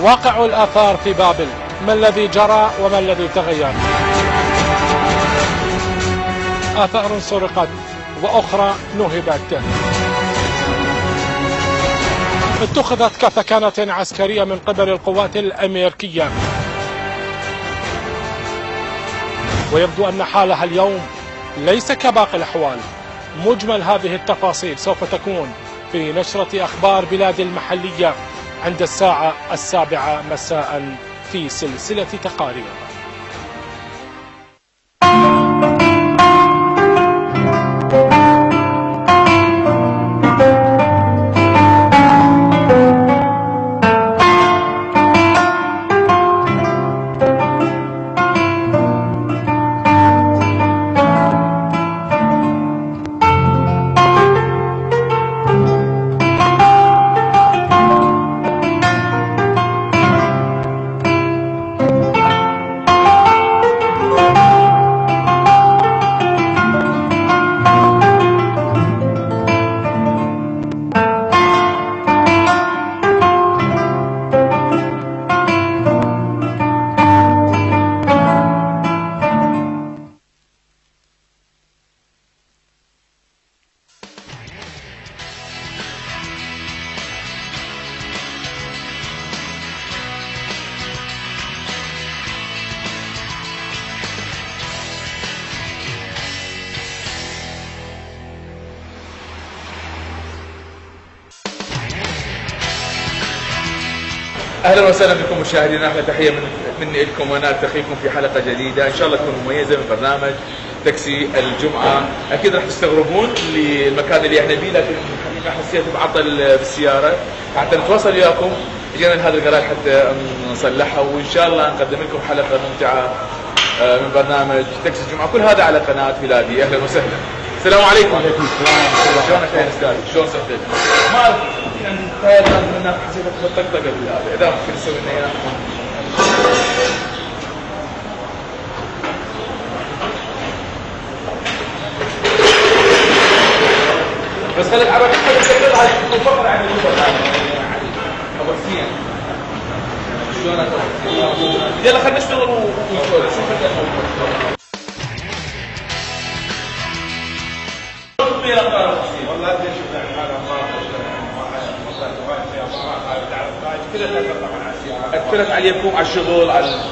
واقع الآثار في بابل، ما الذي جرى وما الذي تغير؟ آثار سرقت وأخرى نهبت. اتخذت كثكنة عسكرية من قبل القوات الأمريكية، ويبدو أن حالها اليوم ليس كباقي الأحوال. مجمل هذه التفاصيل سوف تكون في نشرة أخبار بلاد المحلية عند الساعة 7 مساء في سلسلة تقارير. اهلا وسهلا بكم مشاهدينا، احلى تحيه مني لكم وانا التقيكم في حلقه جديده ان شاء الله تكون مميزه من برنامج تاكسي الجمعه. اكيد راح تستغربون للمكان اللي احنا فيه، لكن الحقيقه حسيت بعطل بالسياره حتى نتواصل وياكم. جينا لهذا الجراج حتى نصلحها، وان شاء الله نقدم لكم حلقه ممتعه من برنامج تاكسي الجمعه، كل هذا على قناه بلادي. اهلا وسهلا. السلام عليكم. وعليكم السلام. شلونك يا استاذ؟ شلون صحتك؟ ما اعرف تخيل منك حسيتك بالطقطقه بالهذا، اذا ممكن نسوي لنا اياه. بس خليك عربي تطلع تفضل عن ابو حسين. شلونك؟ يلا خلينا نشتغل ونشوف شوف والله بدي اشوف يعني هذا اثرت عليكم على الشغل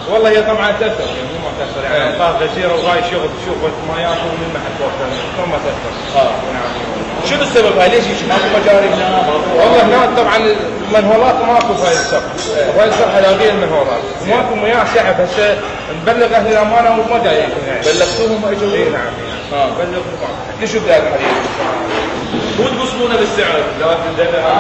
والله هي طبعا تاثر، يعني مو ما تاثر، يعني طاقه غزيره وهاي شغل تشوف ما ياكل من محل فوق ثم ما تاثر. شنو السبب هاي؟ ليش ماكو مجاري هنا؟ والله هنا طبعا المنهولات ماكو في هاي السفر، وهاي السفر هلاقي المنهولات وماكو مياه شعب. هسه نبلغ اهل الامانه وما جايين. بلغتوهم واجوا؟ اي نعم. بلغتهم. ليش بدها الحريق؟ مو تقسمونه بالسعر، لا تندلع.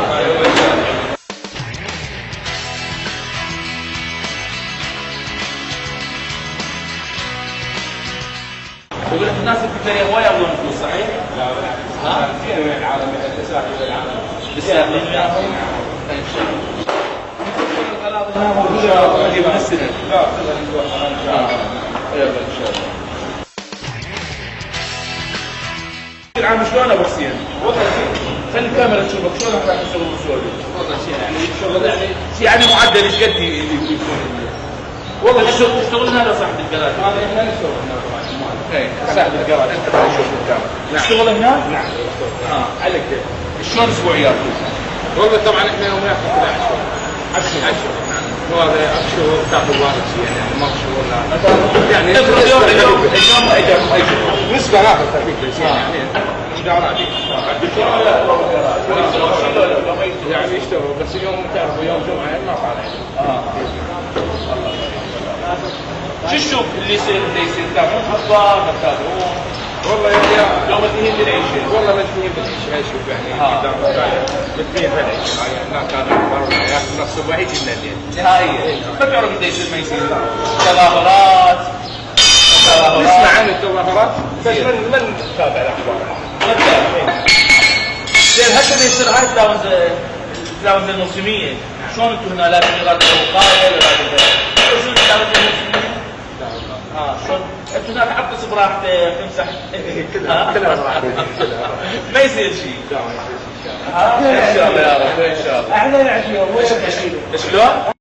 يقول لك الناس التجاريه هوايه ياخذون فلوس، صحيح؟ لا ها؟ كثير من العالم التساهل العالم. بالساهلين وياهم؟ ان شاء الله. ان شاء الله قريبا من السنه. لا خلينا نروح ان شاء الله. يلا ان شاء الله. العام شلون ابو حسين؟ والله خلي الكاميرا تشوفك، شلون راح تشتغل بالسعوديه؟ والله شيء يعني شغل يعني معدل ايش قد يكون؟ والله تشتغل هنا لو صاحب الجراج؟ هذا احنا نشتغل هنا طبعا. ايه صاحب الجراج انت راح تشوف الكاميرا. تشتغل هنا؟ نعم. على كيف؟ شلون اسبوعياتكم؟ والله طبعا احنا يوميات 11 10 نعم. وهذا اشهر تاخذ واحد شيء يعني ما شهور لا. يعني افرض اليوم ما اجاكم اي شغل. نسبة ناخذ خفيف بس يعني مدارات. يعني يشتغلوا بس يوم تعرفوا يوم جمعة ما طالع. شو الشوف اللي يصير تتابعون اخبار ما تتابعون؟ والله يا لو مدهين بالعيش والله مدهين بالعيش هاي شوف يعني مدهين بالعيش يعني ما كان ياكل نفسه بعيد الا الليل نهائيا. ما تعرف قد يصير ما يصير تظاهرات. نسمع عن التظاهرات بس من تتابع الاخبار؟ ما تتابع. زين هسه بيصير هاي التلاوز الموسميه، شلون انتم هنا لازم اراده الوقايه ولا شنو التلاوز الموسميه؟ انت هناك عطس براح تمسح كلها ما يصير شيء ان شاء الله يا رب ان شاء الله. احنا نعرف شلون؟ شلون؟